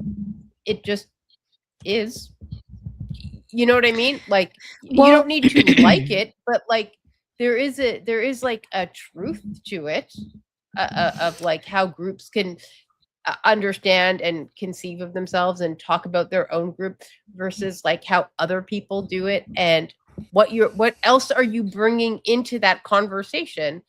It just is. You know what I mean? Like you Well, don't need to like it, but like there is like a truth to it, of like how groups can understand and conceive of themselves and talk about their own group versus like how other people do it, and what else are you bringing into that conversation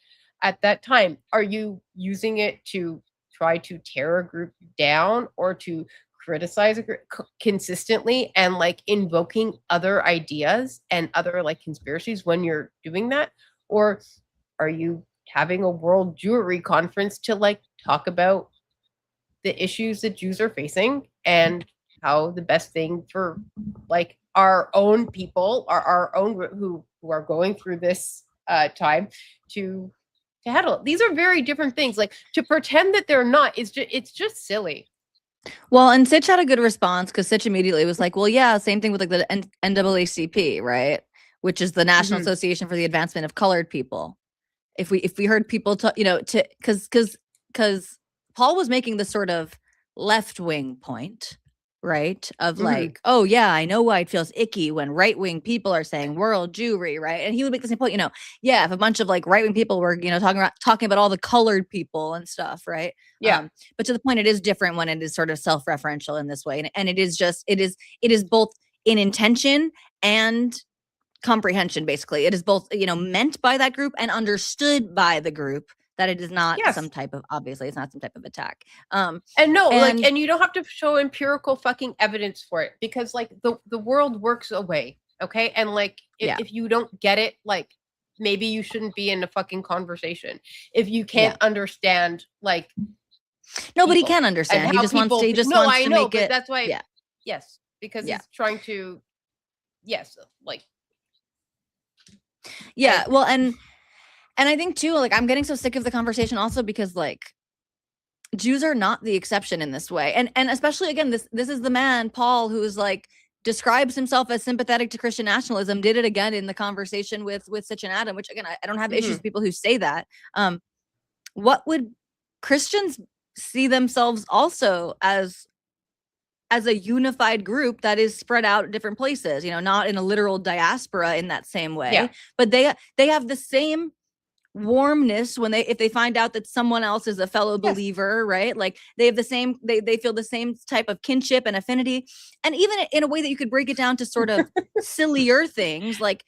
at that time? Are you using it to try to tear a group down or to criticize a group consistently and like invoking other ideas and other like conspiracies when you're doing that? Or are you having a world Jewry conference to like talk about the issues that Jews are facing and how the best thing for like our own people, our own who are going through this time to handle it? These are very different things. Like to pretend that they're not is just it's just silly. well, and Sitch had a good response because Sitch immediately was like, well, yeah, same thing with like the NAACP, right? Which is the National Mm-hmm. Association for the Advancement of Colored People. If we heard people talk, to because Paul was making this sort of left wing point, right? Of Mm-hmm. like, oh yeah, I know why it feels icky when right wing people are saying world Jewry, right? And he would make the same point, yeah, if a bunch of like right wing people were, talking about all the colored people and stuff, right? Yeah. But to the point, it is different when it is sort of self referential in this way, and it is just it is both in intention and comprehension. Basically, it is both meant by that group and understood by the group, that it is not Yes. some type of, obviously it's not some type of attack. And no, like, And and you don't have to show empirical fucking evidence for it because like the world works away, okay? And like yeah, if you don't get it, like maybe you shouldn't be in a fucking conversation if you yeah, can't understand like nobody people can and understand. how people He just no, wants I to know, make but it. that's why Yeah, yes, because yeah, he's trying to yes, like yeah. I Well, and I think too, like, I'm getting so sick of the conversation also because like Jews are not the exception in this way. And especially again, this is the man, Paul, who's like describes himself as sympathetic to Christian nationalism, did it again in the conversation with Sitch and Adam, which again, I don't have issues mhm. with people who say that. What would Christians see themselves also as a unified group that is spread out at different places, not in a literal diaspora in that same Yeah. way, but they have the same warmness when if they find out that someone else is a fellow Yes. believer, right? Like they have the same, they feel the same type of kinship and affinity. And even in a way that you could break it down to sort of sillier things, like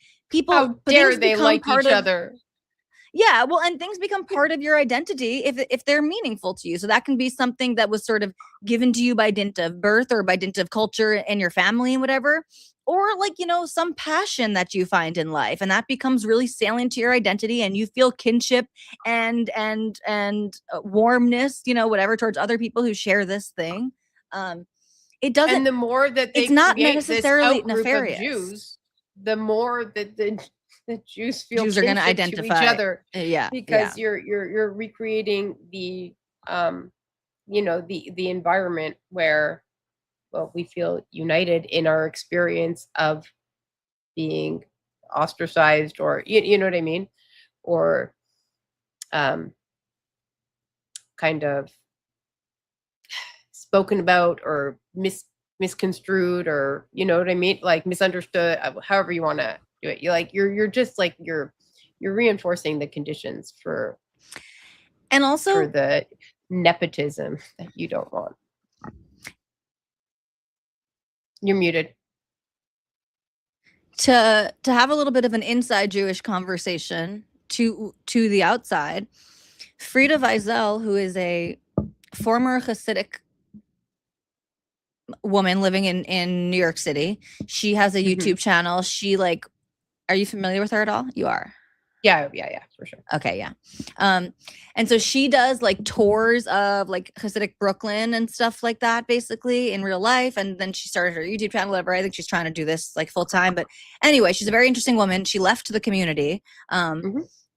How but dare things they become like part each of, other? yeah, well, and things become part of your identity if they're meaningful to you. So that can be something that was sort of given to you by dint of birth or by dint of culture and your family and whatever, or like, some passion that you find in life, and that becomes really salient to your identity, and you feel kinship and warmness, whatever, towards other people who share this thing. It And doesn't, the more that they it's not create this necessarily outgroup of nefarious. Jews, the more that the Jews feel Jews are going to kinship to each identify. other Yeah, yeah. because you're recreating the the environment where well we feel united in our experience of being ostracized or you know what I mean, or um kind of spoken about or misconstrued, or you know what I mean, like misunderstood, however you want to do it. You're just like you're reinforcing the conditions And for also, the nepotism that you don't want. You're muted. to have a little bit of an inside Jewish conversation to the outside, Frida Wiesel, who is a former Hasidic woman living in New York City, she has a YouTube channel. She like, are you familiar with her at all? You are. Yeah, for sure. Okay, yeah. And so she does like tours of like Hasidic Brooklyn and stuff like that, basically in real life. And then she started her YouTube channel, whatever. I think she's trying to do this like full time. But anyway, she's a very interesting woman. She left the community.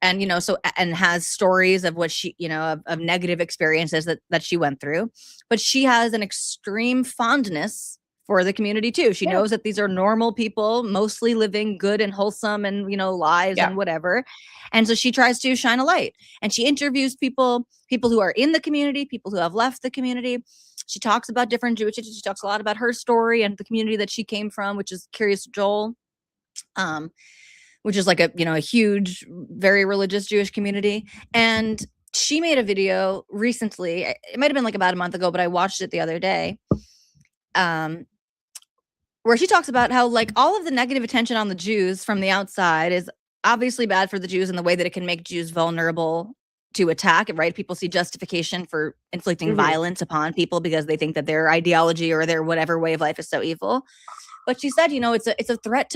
And you know, so and has stories of what she, you know, of negative experiences that she went through. But she has an extreme fondness for the community too. She knows that these are normal people, mostly living good and wholesome and, you know, lives and whatever. And so she tries to shine a light, and she interviews people who are in the community, people who have left the community. She talks about different Jewish, she talks a lot about her story and the community that she came from, which is Kiryas Joel, which is like a, you know, a huge, very religious Jewish community. And she made a video recently. It might've been like about a month ago, but I watched it the other day. Where she talks about how like all of the negative attention on the Jews from the outside is obviously bad for the Jews in the way that it can make Jews vulnerable to attack, right? People see justification for inflicting violence upon people because they think that their ideology or their whatever way of life is so evil. But she said, you know, it's a threat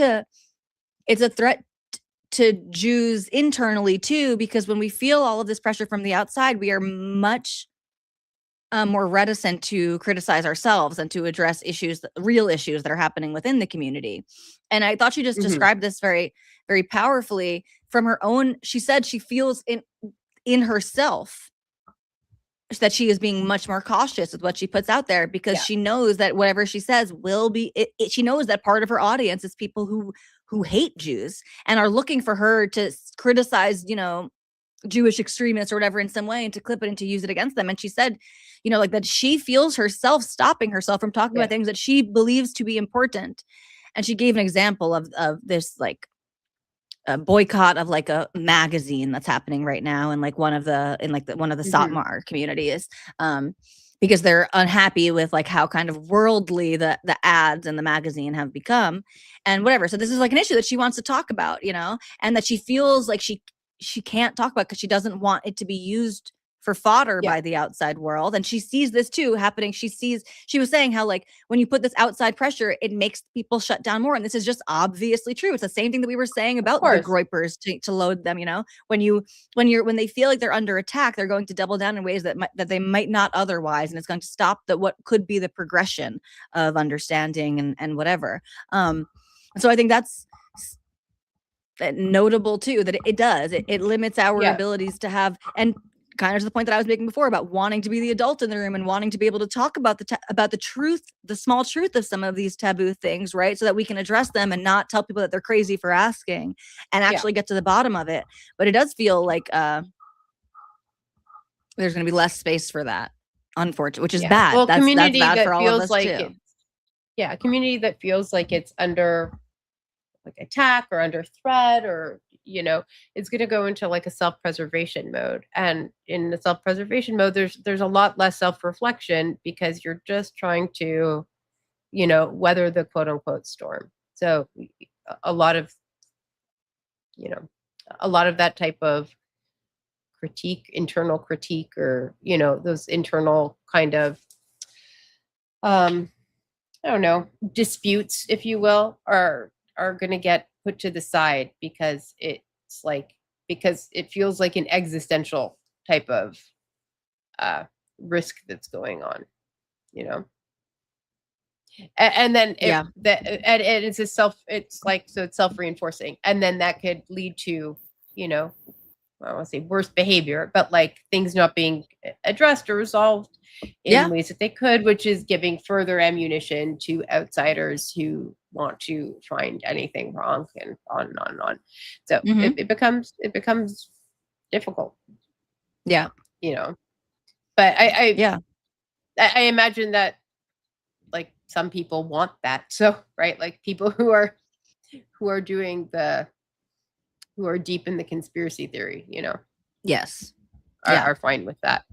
to Jews internally too, because when we feel all of this pressure from the outside, we are much more reticent to criticize ourselves and to address issues, real issues that are happening within the community. And I thought she just described this very, very powerfully from her own. She said she feels in herself that she is being much more cautious with what she puts out there, because she knows that whatever she says will be, she knows that part of her audience is people who hate Jews and are looking for her to criticize, you know, Jewish extremists or whatever in some way, and to clip it and to use it against them. And she said, you know, like that she feels herself stopping herself from talking about things that she believes to be important. And she gave an example of this like a boycott of like a magazine that's happening right now in like one of the Satmar communities, because they're unhappy with like how kind of worldly the ads in the magazine have become and whatever. So this is like an issue that she wants to talk about, you know, and that she feels like she can't talk about because she doesn't want it to be used for fodder by the outside world. And she sees this too happening. She was saying how like when you put this outside pressure, it makes people shut down more. And this is just obviously true. It's the same thing that we were saying about the groypers to load them, you know, when they feel like they're under attack, they're going to double down in ways that they might not otherwise. And it's going to stop what could be the progression of understanding and whatever. So I think that's notable too, that it limits our abilities to have, and kind of to the point that I was making before about wanting to be the adult in the room and wanting to be able to talk about the truth, the small truth of some of these taboo things, right? So that we can address them and not tell people that they're crazy for asking and actually get to the bottom of it. But it does feel like there's going to be less space for that, unfortunately, which is bad. Well, that's community bad that for all feels of us like too. a community that feels like it's under like attack or under threat, or you know, it's going to go into like a self-preservation mode. And in the self-preservation mode, there's a lot less self-reflection because you're just trying to, you know, weather the quote unquote storm. So a lot of that type of internal critique, or, you know, those internal kind of, I don't know, disputes, if you will, are going to get put to the side because it feels like an existential type of risk that's going on, you know. And then and it's self-reinforcing, and then that could lead to, you know, I don't want to say worse behavior, but like things not being addressed or resolved in ways that they could, which is giving further ammunition to outsiders who want to find anything wrong, and on and on and on. So it becomes difficult. Yeah. You know, but I imagine that like some people want that. So, right. Like people who are deep in the conspiracy theory, you know, are fine with that,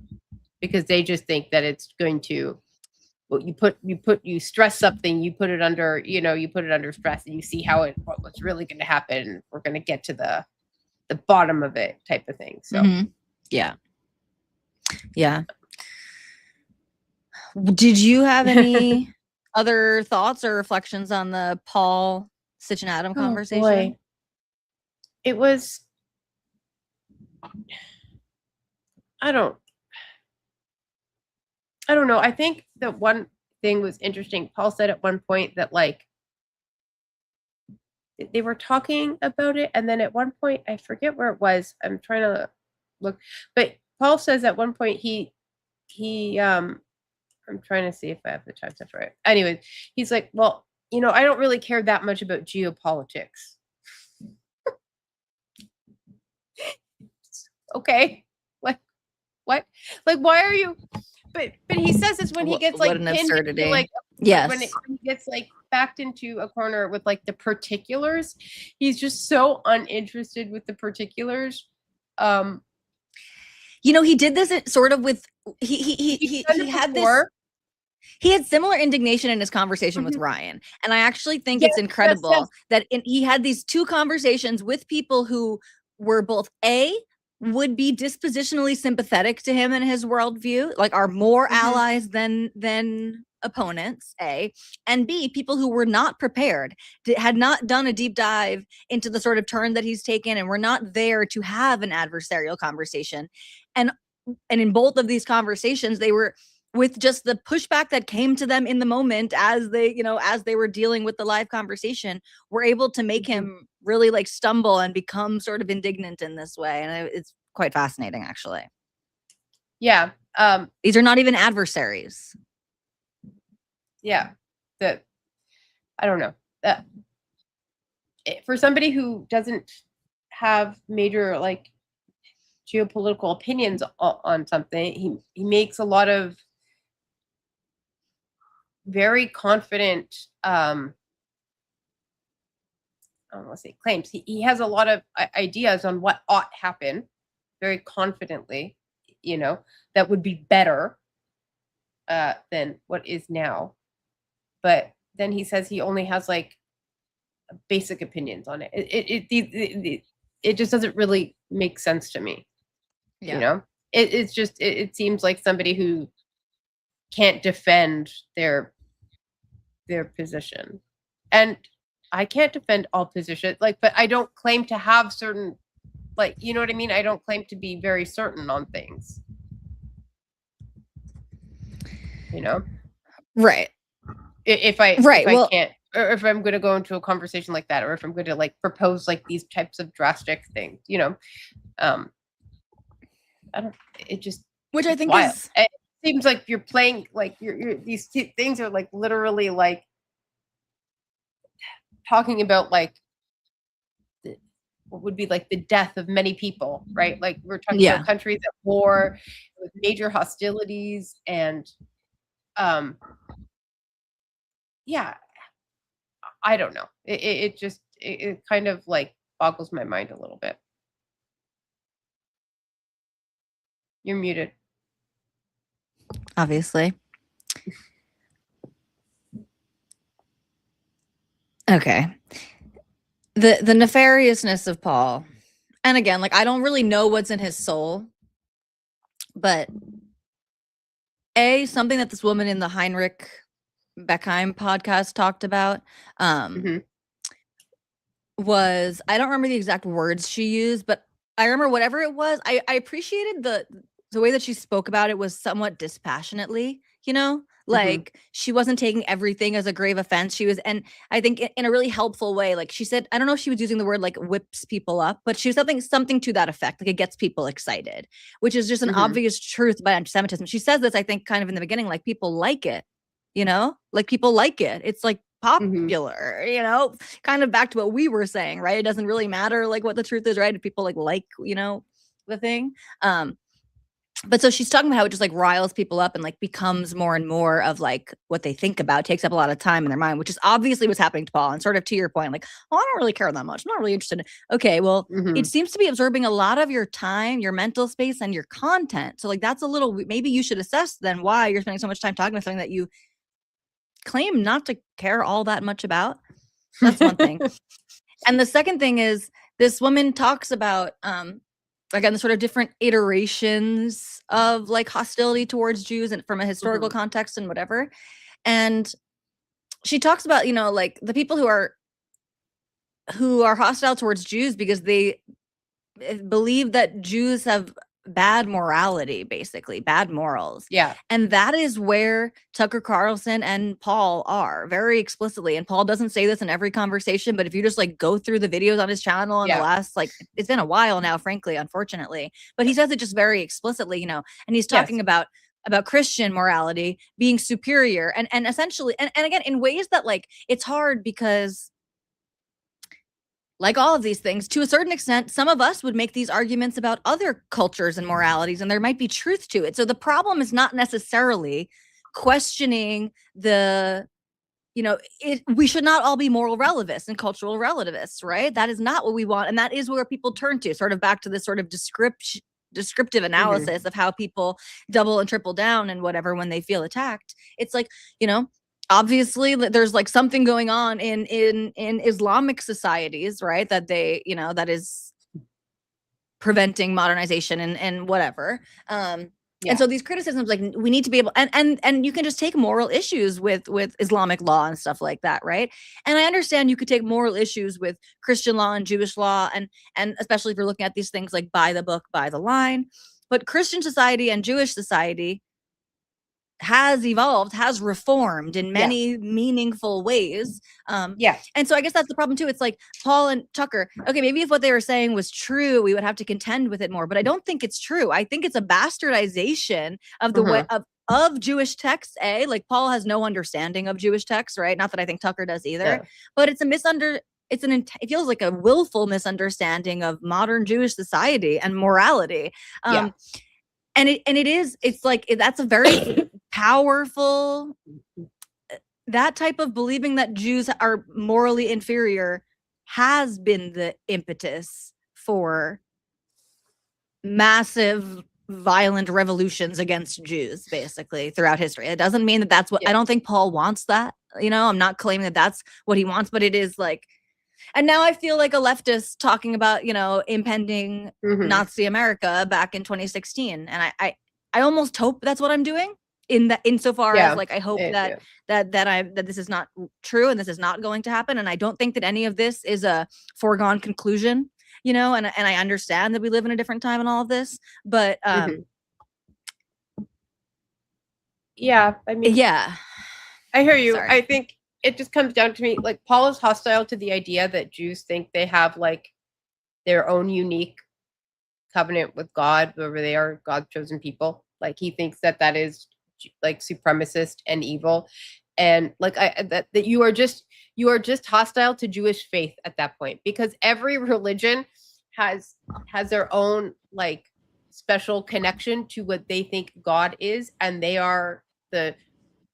because they just think that it's going to, well, you stress something, you put it under stress, and you see what's really going to happen. We're going to get to the bottom of it, type of thing. So yeah. Yeah. Did you have any other thoughts or reflections on the Paul, Stitch and Adam Oh conversation? boy. It was, I don't know. I think that one thing was interesting. Paul said at one point that like they were talking about it, and then at one point I forget where it was. I'm trying to look, but Paul says at one point he I'm trying to see if I have the time stuff right. Anyway, he's like, well, I don't really care that much about geopolitics. Okay, like what? Like why are you? But he says it's when he gets like what an pinned absurdity. into, like Yes. when he gets like backed into a corner with like the particulars. He's just so uninterested with the particulars. He did this sort of with he had this. He had similar indignation in his conversation with Ryan. And I actually think it's incredible that he had these two conversations with people who were both would be dispositionally sympathetic to him and his worldview, like are more allies than opponents, and B, people who were not prepared, had not done a deep dive into the sort of turn that he's taken and were not there to have an adversarial conversation. And in both of these conversations, they were with just the pushback that came to them in the moment as they were dealing with the live conversation, were able to make him really like stumble and become sort of indignant in this way. And it's quite fascinating, actually. Yeah. These are not even adversaries. Yeah. I don't know. For somebody who doesn't have major like geopolitical opinions on something, he makes a lot of very confident I don't want to say claims. He has a lot of ideas on what ought happen very confidently, that would be better than what is now. But then he says he only has like basic opinions on it. It just doesn't really make sense to me. Yeah. It's just it seems like somebody who can't defend their position. And I can't defend all positions, like, but I don't claim to have certain, like, you know what I mean? I don't claim to be very certain on things. Right. If I can't, or if I'm going to go into a conversation like that, or if I'm going to like propose like these types of drastic things, I don't. It just, which I think wild. It seems like you're playing like these things are like literally like talking about like what would be like the death of many people, right? Like we're talking about countries at war with major hostilities, and yeah, I don't know. It just it kind of like boggles my mind a little bit. You're muted. Obviously. Okay. The nefariousness of Paul. And again, like I don't really know what's in his soul, but something that this woman in the Heinrich Beckheim podcast talked about was, I don't remember the exact words she used, but I remember whatever it was, I appreciated the way that she spoke about it was somewhat dispassionately, like she wasn't taking everything as a grave offense. She was, and I think in a really helpful way, like she said, I don't know if she was using the word like whips people up, but she was something to that effect. Like it gets people excited, which is just an obvious truth about anti-Semitism. She says this, I think, kind of in the beginning, like people like it, like people like it. It's like popular, kind of back to what we were saying, right? It doesn't really matter like what the truth is, right? If people like, the thing. But so she's talking about how it just like riles people up and like becomes more and more of like what they think about, takes up a lot of time in their mind, which is obviously what's happening to Paul. And sort of to your point, like, oh, I don't really care that much. I'm not really interested. Okay, well, it seems to be absorbing a lot of your time, your mental space, and your content. So like that's a little, maybe you should assess then why you're spending so much time talking about something that you claim not to care all that much about. That's one thing. And the second thing is this woman talks about again, the sort of different iterations of like hostility towards Jews and from a historical context and whatever. And she talks about, you know, like the people who are hostile towards Jews because they believe that Jews have bad morality, basically bad morals. Yeah. And that is where Tucker Carlson and Paul are very explicitly. And Paul doesn't say this in every conversation, but if you just like go through the videos on his channel in the last, like, it's been a while now, frankly, unfortunately, but he says it just very explicitly, you know, and he's talking about Christian morality being superior and essentially, and again, in ways that like, it's hard because like all of these things, to a certain extent, some of us would make these arguments about other cultures and moralities, and there might be truth to it. So the problem is not necessarily questioning the, you know, we should not all be moral relativists and cultural relativists, right? That is not what we want. And that is where people turn to, sort of back to this sort of descriptive analysis of how people double and triple down and whatever when they feel attacked. It's like, you know, obviously there's like something going on in Islamic societies, right, that they, you know, that is preventing modernization and whatever. And so these criticisms, like, we need to be able, and you can just take moral issues with Islamic law and stuff like that, right? And I understand you could take moral issues with Christian law and Jewish law, and especially if you're looking at these things like by the book, by the line. But Christian society and Jewish society has evolved, has reformed in many meaningful ways. And so I guess that's the problem too. It's like Paul and Tucker, okay, maybe if what they were saying was true, we would have to contend with it more, but I don't think it's true. I think it's a bastardization of the way of Jewish texts. Like Paul has no understanding of Jewish texts, right? Not that I think Tucker does either, but it's it feels like a willful misunderstanding of modern Jewish society and morality. And it's like, that's a very powerful, that type of believing that Jews are morally inferior has been the impetus for massive violent revolutions against Jews, basically, throughout history. It doesn't mean that that's what, I don't think Paul wants that, you know, I'm not claiming that that's what he wants, but it is like, and now I feel like a leftist talking about, you know, impending Nazi America back in 2016. And I almost hope that's what I'm doing insofar as like, I hope that this is not true and this is not going to happen. And I don't think that any of this is a foregone conclusion, you know, and I understand that we live in a different time and all of this, but I mean, I hear you. Sorry. I think it just comes down to me, like, Paul is hostile to the idea that Jews think they have like their own unique covenant with God, wherever they are God's chosen people. Like, he thinks that is like supremacist and evil, and like that you are just hostile to Jewish faith at that point, because every religion has their own like special connection to what they think God is, and they are the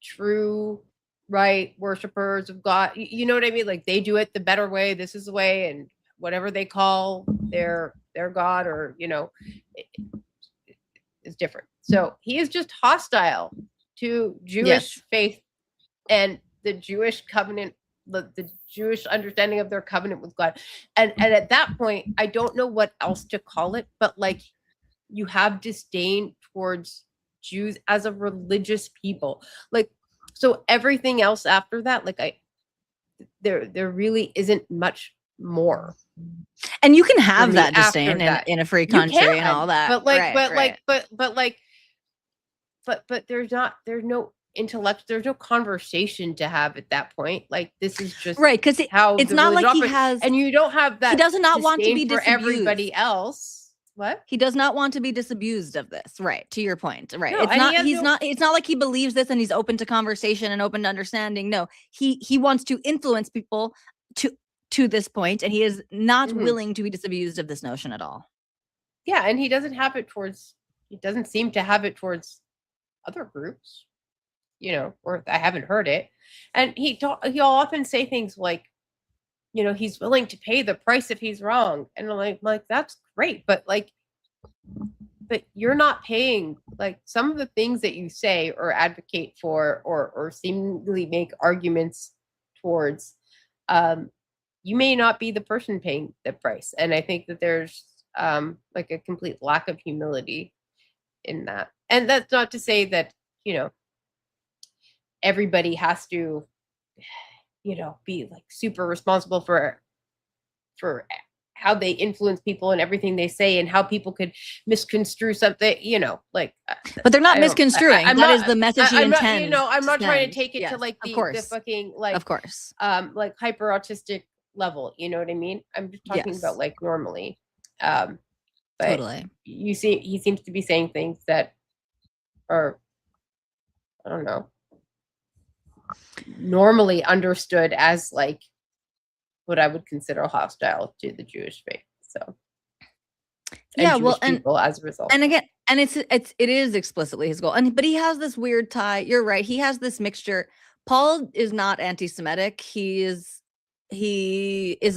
true right worshipers of God. You know what I mean? Like, they do it the better way. This is the way, and whatever they call their God, or, you know, is different. So he is just hostile to Jewish faith and the Jewish covenant, the Jewish understanding of their covenant with God. And at that point, I don't know what else to call it, but like, you have disdain towards Jews as a religious people. Like, so everything else after that, like, there really isn't much more. And you can have that disdain in a free country and all that. But like, but there's no intellect, there's no conversation to have at that point. Like, this is just right, because it's not like he has, and you don't have that. He does not want to be for everybody else. What? He does not want to be disabused of this, right? To your point, right? No, it's not like he believes this and he's open to conversation and open to understanding. No, he wants to influence people to this point, and he is not willing to be disabused of this notion at all. Yeah, and he doesn't seem to have it towards other groups, you know, or I haven't heard it. And he'll often say things like, you know, he's willing to pay the price if he's wrong. And I'm like, that's great. But you're not paying, like, some of the things that you say or advocate for or seemingly make arguments towards, you may not be the person paying the price. And I think that there's like a complete lack of humility in that. And that's not to say that, everybody has to, be like super responsible for how they influence people and everything they say and how people could misconstrue something, like But they're not I don't misconstruing. I'm That not is the message he I'm not, intends I'm to not trying to send. take it to Yes, like of the course. fucking like Of course. like hyper autistic level, you know what I mean? I'm just talking about Yes. like normally. But Totally. he seems to be saying things that are, I don't know, normally understood as like what I would consider hostile to the Jewish faith. So and Yeah, well, Jewish people as a result. and again, and it is explicitly his goal. But he has this weird tie. You're right. He has this mixture. Paul is not anti-Semitic. He is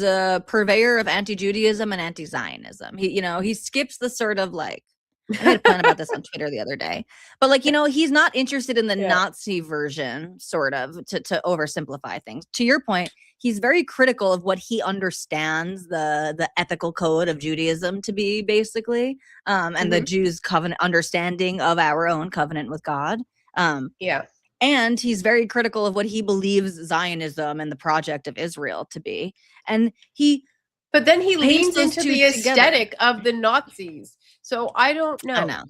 a purveyor of anti-Judaism and anti-Zionism. He skips the sort of like, I made a pun about this on Twitter the other day, but like, he's not interested in the Yeah. Nazi version, sort of, to oversimplify things. To your point, he's very critical of what he understands the ethical code of Judaism to be, basically, and the Jews' covenant understanding of our own covenant with God. Yeah. And he's very critical of what he believes Zionism and the project of Israel to be. And but then he paints leans those into two the together. aesthetic of the Nazis. So I don't know. I know.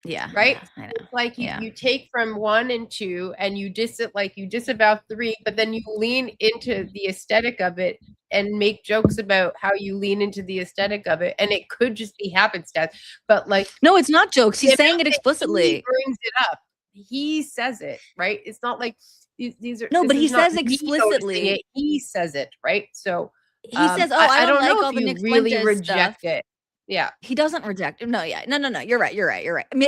Yeah. Right? Yeah, I know. It's like Yeah. you take from 1 and 2 and you disavow 3, but then you lean into the aesthetic of it and make jokes about how you lean into the aesthetic of it. And it could just be happenstance. But like, no, it's not jokes. He's saying it he explicitly. brings it up. He says it, right? It's not like these are No, but he says me explicitly. it. He says it, right? So he says, "Oh, I don't like all the Nick really Fuentes reject stuff." it. Yeah. He doesn't reject. No, yeah. No. You're right.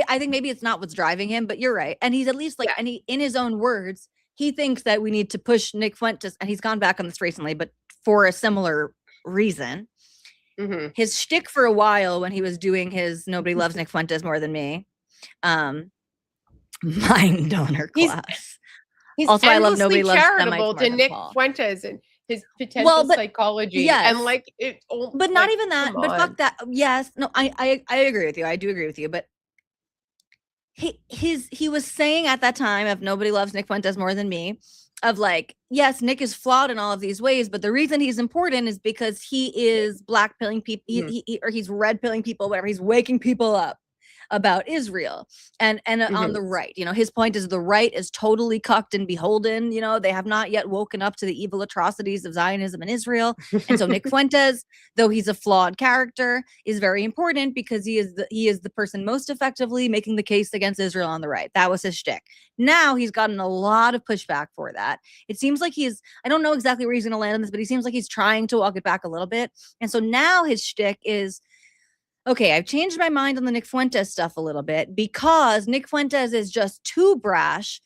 I think maybe it's not what's driving him, but you're right. And he's at least like, and he, in his own words, he thinks that we need to push Nick Fuentes, and he's gone back on this recently, but for a similar reason. His shtick for a while, when he was doing his "Nobody Loves Nick Fuentes More Than Me" mind donor class. He's also, I love "Nobody Loves charitable to Nick Fuentes and his potential psychology. Yes, and like it, but not even that. But fuck that. Yes, no, I agree with you. I do agree with you. But he was saying at that time of "Nobody Loves Nick Fuentes More Than Me," of like, yes, Nick is flawed in all of these ways, but the reason he's important is because he is black pilling people, or he's red pilling people, whatever. He's waking people up about Israel and on the right. His point is the right is totally cucked and beholden. They have not yet woken up to the evil atrocities of Zionism in Israel. And so Nick Fuentes, though he's a flawed character, is very important because he is the person most effectively making the case against Israel on the right. That was his shtick. Now he's gotten a lot of pushback for that. It seems like I don't know exactly where he's going to land on this, but he seems like he's trying to walk it back a little bit. And so now his shtick is, okay, I've changed my mind on the Nick Fuentes stuff a little bit because Nick Fuentes is just too brash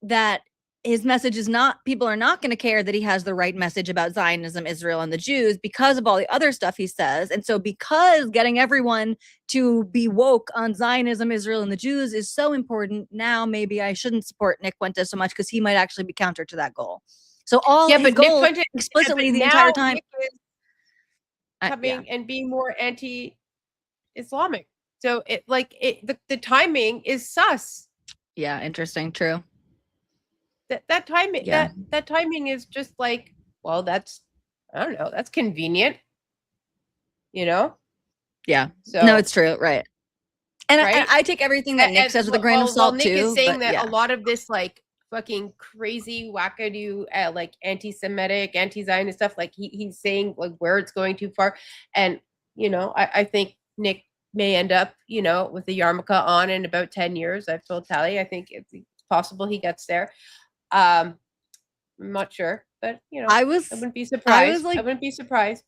that his message is not, people are not going to care that he has the right message about Zionism, Israel, and the Jews because of all the other stuff he says. And so because getting everyone to be woke on Zionism, Israel, and the Jews is so important, now maybe I shouldn't support Nick Fuentes so much because he might actually be counter to that goal. So his goal Nick Fuentes, explicitly the entire time coming and being more anti-Islamic. So the timing is sus. Yeah, interesting. True. That timing that timing is just like, well, that's, I don't know, that's convenient. Yeah. So no, it's true, right? And right? I take everything that Nick says with a grain of salt Nick too. Nick is saying that a lot of this like fucking crazy wackadoo like anti-Semitic, anti-Zionist stuff, like he's saying like where it's going too far, and I think Nick may end up with the yarmulke on in about 10 years. I've told Tali I think it's possible he gets there. I'm not sure, but I wouldn't be surprised. I wouldn't be surprised.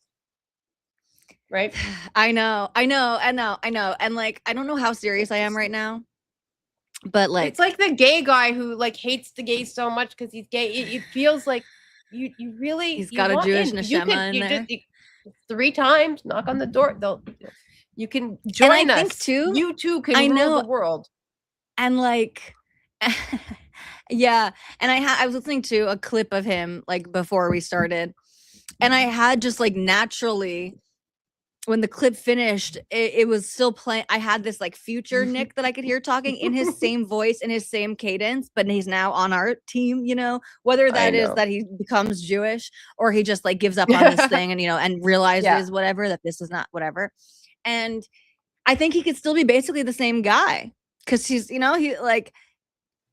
Right? I know. And like, I don't know how serious I am right now, but like, it's like the gay guy who like hates the gays so much because he's gay. It feels like you really, he's got a Jewish neshama in there. 3 times, knock on the door. You can join us. Think too, you too can rule the world. And like, yeah. And I was listening to a clip of him like before we started, and I had just like naturally when the clip finished, it was still playing. I had this like future Nick that I could hear talking in his same voice, in his same cadence, but he's now on our team, whether I that is know. that he becomes Jewish or he just like gives up on this thing and, and realizes Yeah. whatever, that this is not whatever. And I think he could still be basically the same guy because he's, he like,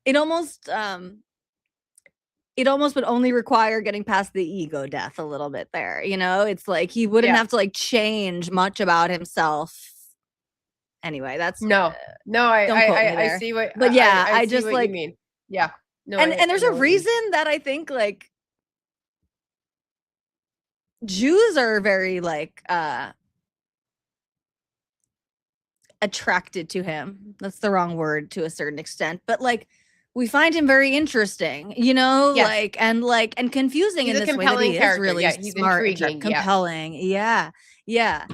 it almost would only require getting past the ego death a little bit there. It's like he wouldn't Yeah. have to like change much about himself. Anyway, that's No, don't quote me I there. see what, But yeah, I I see just what you like, mean. Yeah. No, and there's I a know what you mean. reason that I think like Jews are very like attracted to him. That's the wrong word to a certain extent, but like we find him very interesting, Yes. and confusing He's in a this way that compelling he is character. really Yeah, he's smart and intriguing. Yeah. compelling. Yeah. Yeah.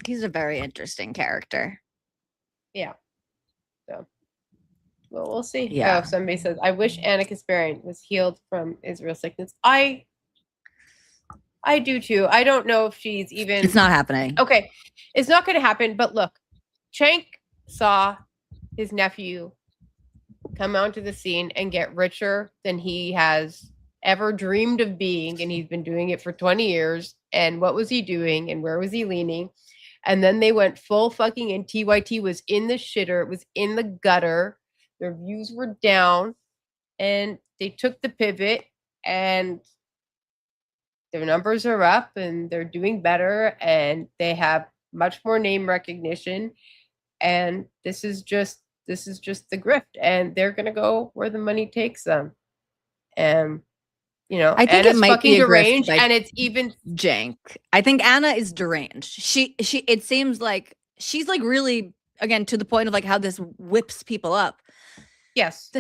He's a very interesting character. Yeah. So, well, we'll see. Yeah. Oh, somebody says, I wish Anna Kasparian was healed from Israel's sickness. I do too. I don't know if she's even. It's not happening. Okay. It's not going to happen. But look, Cenk saw his nephew come onto the scene and get richer than he has ever dreamed of being. And he's been doing it for 20 years. And what was he doing? And where was he leaning? And then they went full fucking in. TYT was in the shitter. It was in the gutter. Their views were down. And they took the pivot and their numbers are up and they're doing better and they have much more name recognition. And this is just the grift. And they're gonna go where the money takes them. And I think Anna's it might fucking be a grift deranged, by and it's even Jank. I think Anna is deranged. She it seems like she's like really, again, to the point of like how this whips people up. yes.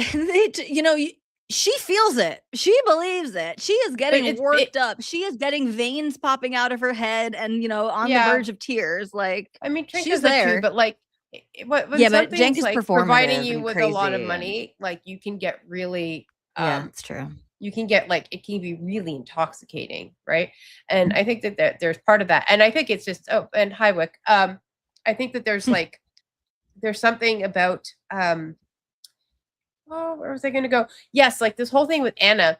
She feels it. She believes it. She is getting worked up. She is getting veins popping out of her head and on the verge of tears. Like, I mean, Trink she's does that there too, but like when but Jank something's is like providing performative you and with a lot of crazy money, like you can get really yeah, it's true. you can get like it can be really intoxicating, right? And I think that there's part of that. And I think it's just and hi Wick. I think that there's like there's something about where was I gonna go? Yes, like this whole thing with Anna,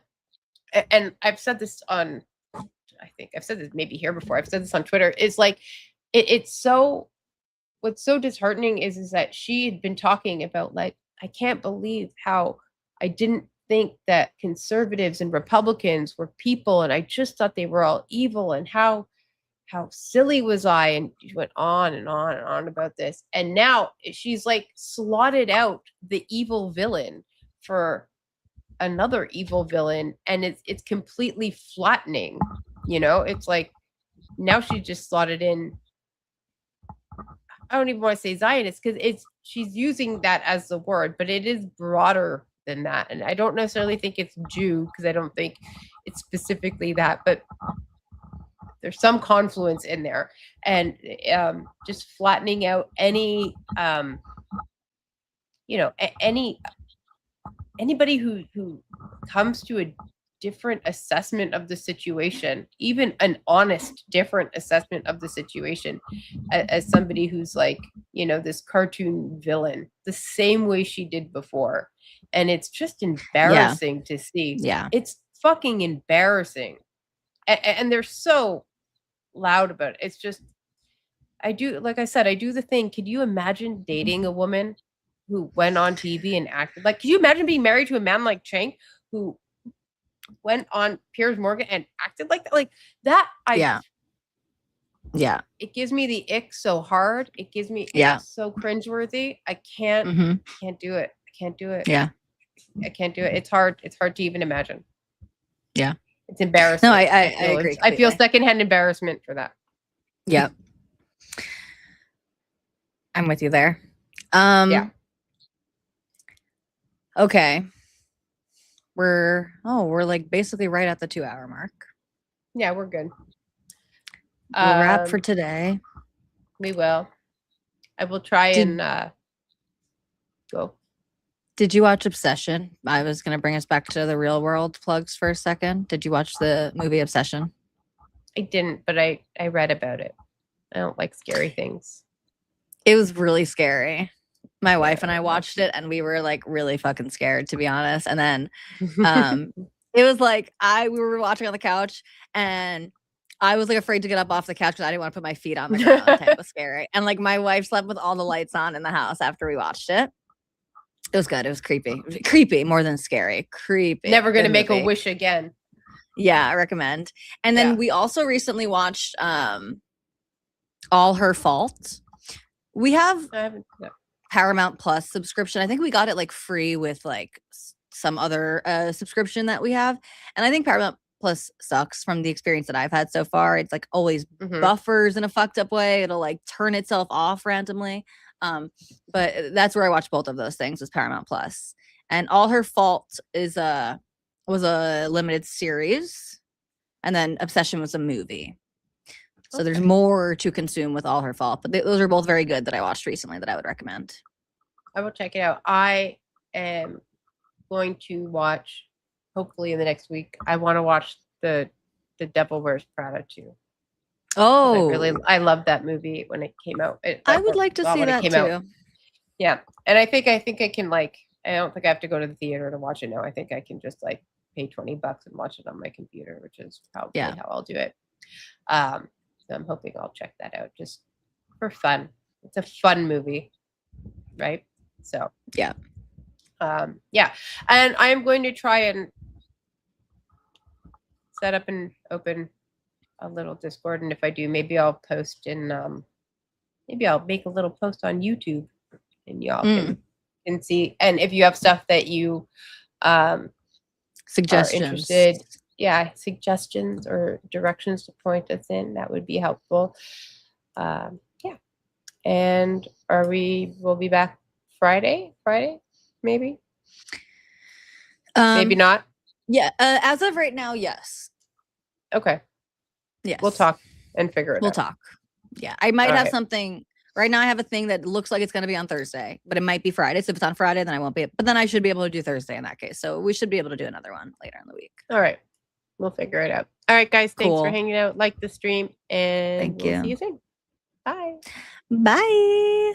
and I've said this on I think I've said this maybe here before. I've said this on Twitter. Is like it's so what's so disheartening is that she had been talking about like I can't believe how I didn't think that conservatives and Republicans were people and I just thought they were all evil and how silly was I, and she went on and on and on about this, and now she's like slotted out the evil villain for another evil villain, and it's completely flattening. It's like now she just slotted in. I don't even want to say Zionist because she's using that as the word, but it is broader than that, and I don't necessarily think it's Jew because I don't think it's specifically that, but there's some confluence in there, and just flattening out any anybody who comes to a different assessment of the situation, even an honest different assessment of the situation, as somebody who's like this cartoon villain the same way she did before, and it's just embarrassing to see. Yeah, it's fucking embarrassing, and they're so loud about it. It's just I do, like I said, I do the thing. Could you imagine dating a woman who went on TV and acted like? Could you imagine being married to a man like Cenk who went on Piers Morgan and acted like that? Like that, yeah. It gives me the ick so hard. It gives me it's so cringeworthy. I can't do it. I can't do it. Yeah, I can't do it. It's hard. It's hard to even imagine. Yeah, it's embarrassing. No, I agree. I feel secondhand embarrassment for that. Yeah. I'm with you there. Yeah. Okay. We're like basically right at the 2-hour mark. Yeah, we're good. We'll wrap for today. We will. I will try and go. Did you watch Obsession? I was going to bring us back to the real world plugs for a second. Did you watch the movie Obsession? I didn't, but I read about it. I don't like scary things. It was really scary. My wife and I Yeah. watched it and we were like really fucking scared, to be honest. And then it was like we were watching on the couch and I was like afraid to get up off the couch because I didn't want to put my feet on the ground. It was scary. And like my wife slept with all the lights on in the house after we watched it. It was good. It was creepy. Creepy more than scary. Creepy. Never gonna Good make a movie. wish again. Yeah, I recommend. And then Yeah. we also recently watched All Her Fault. We have I haven't. No. Paramount Plus subscription. I think we got it like free with like some other subscription that we have. And I think Paramount Plus sucks from the experience that I've had so far. It's like always buffers in a fucked up way. It'll like turn itself off randomly. But that's where I watched both of those things was Paramount Plus. And All Her Fault was a limited series. And then Obsession was a movie. So there's more to consume with All Her Fault, but those are both very good that I watched recently that I would recommend. I will check it out. I am going to watch, hopefully in the next week. I want to watch the Devil Wears Prada too. Oh, I loved that movie when it came out. I would like to see that too. Out. Yeah, and I think I can like. I don't think I have to go to the theater to watch it now. I think I can just like pay $20 and watch it on my computer, which is probably how I'll do it. So I'm hoping I'll check that out just for fun. It's a fun movie, right? So yeah. Yeah. And I'm going to try and set up and open a little Discord. And if I do, maybe I'll post in maybe I'll make a little post on YouTube and y'all can see. And if you have stuff that you suggestions. Are interested, yeah, suggestions or directions to point us in, that would be helpful. Yeah. And we'll be back Friday, maybe? Maybe not? Yeah. As of right now, yes. Okay. Yes. We'll talk and figure it out. We'll talk. Yeah. I might have something. Right now I have a thing that looks like it's going to be on Thursday, but it might be Friday. So if it's on Friday, then I won't be. But then I should be able to do Thursday in that case. So we should be able to do another one later in the week. All right. We'll figure it out. All right, guys. Thanks for hanging out. Like the stream. And we'll see you soon. Bye. Bye.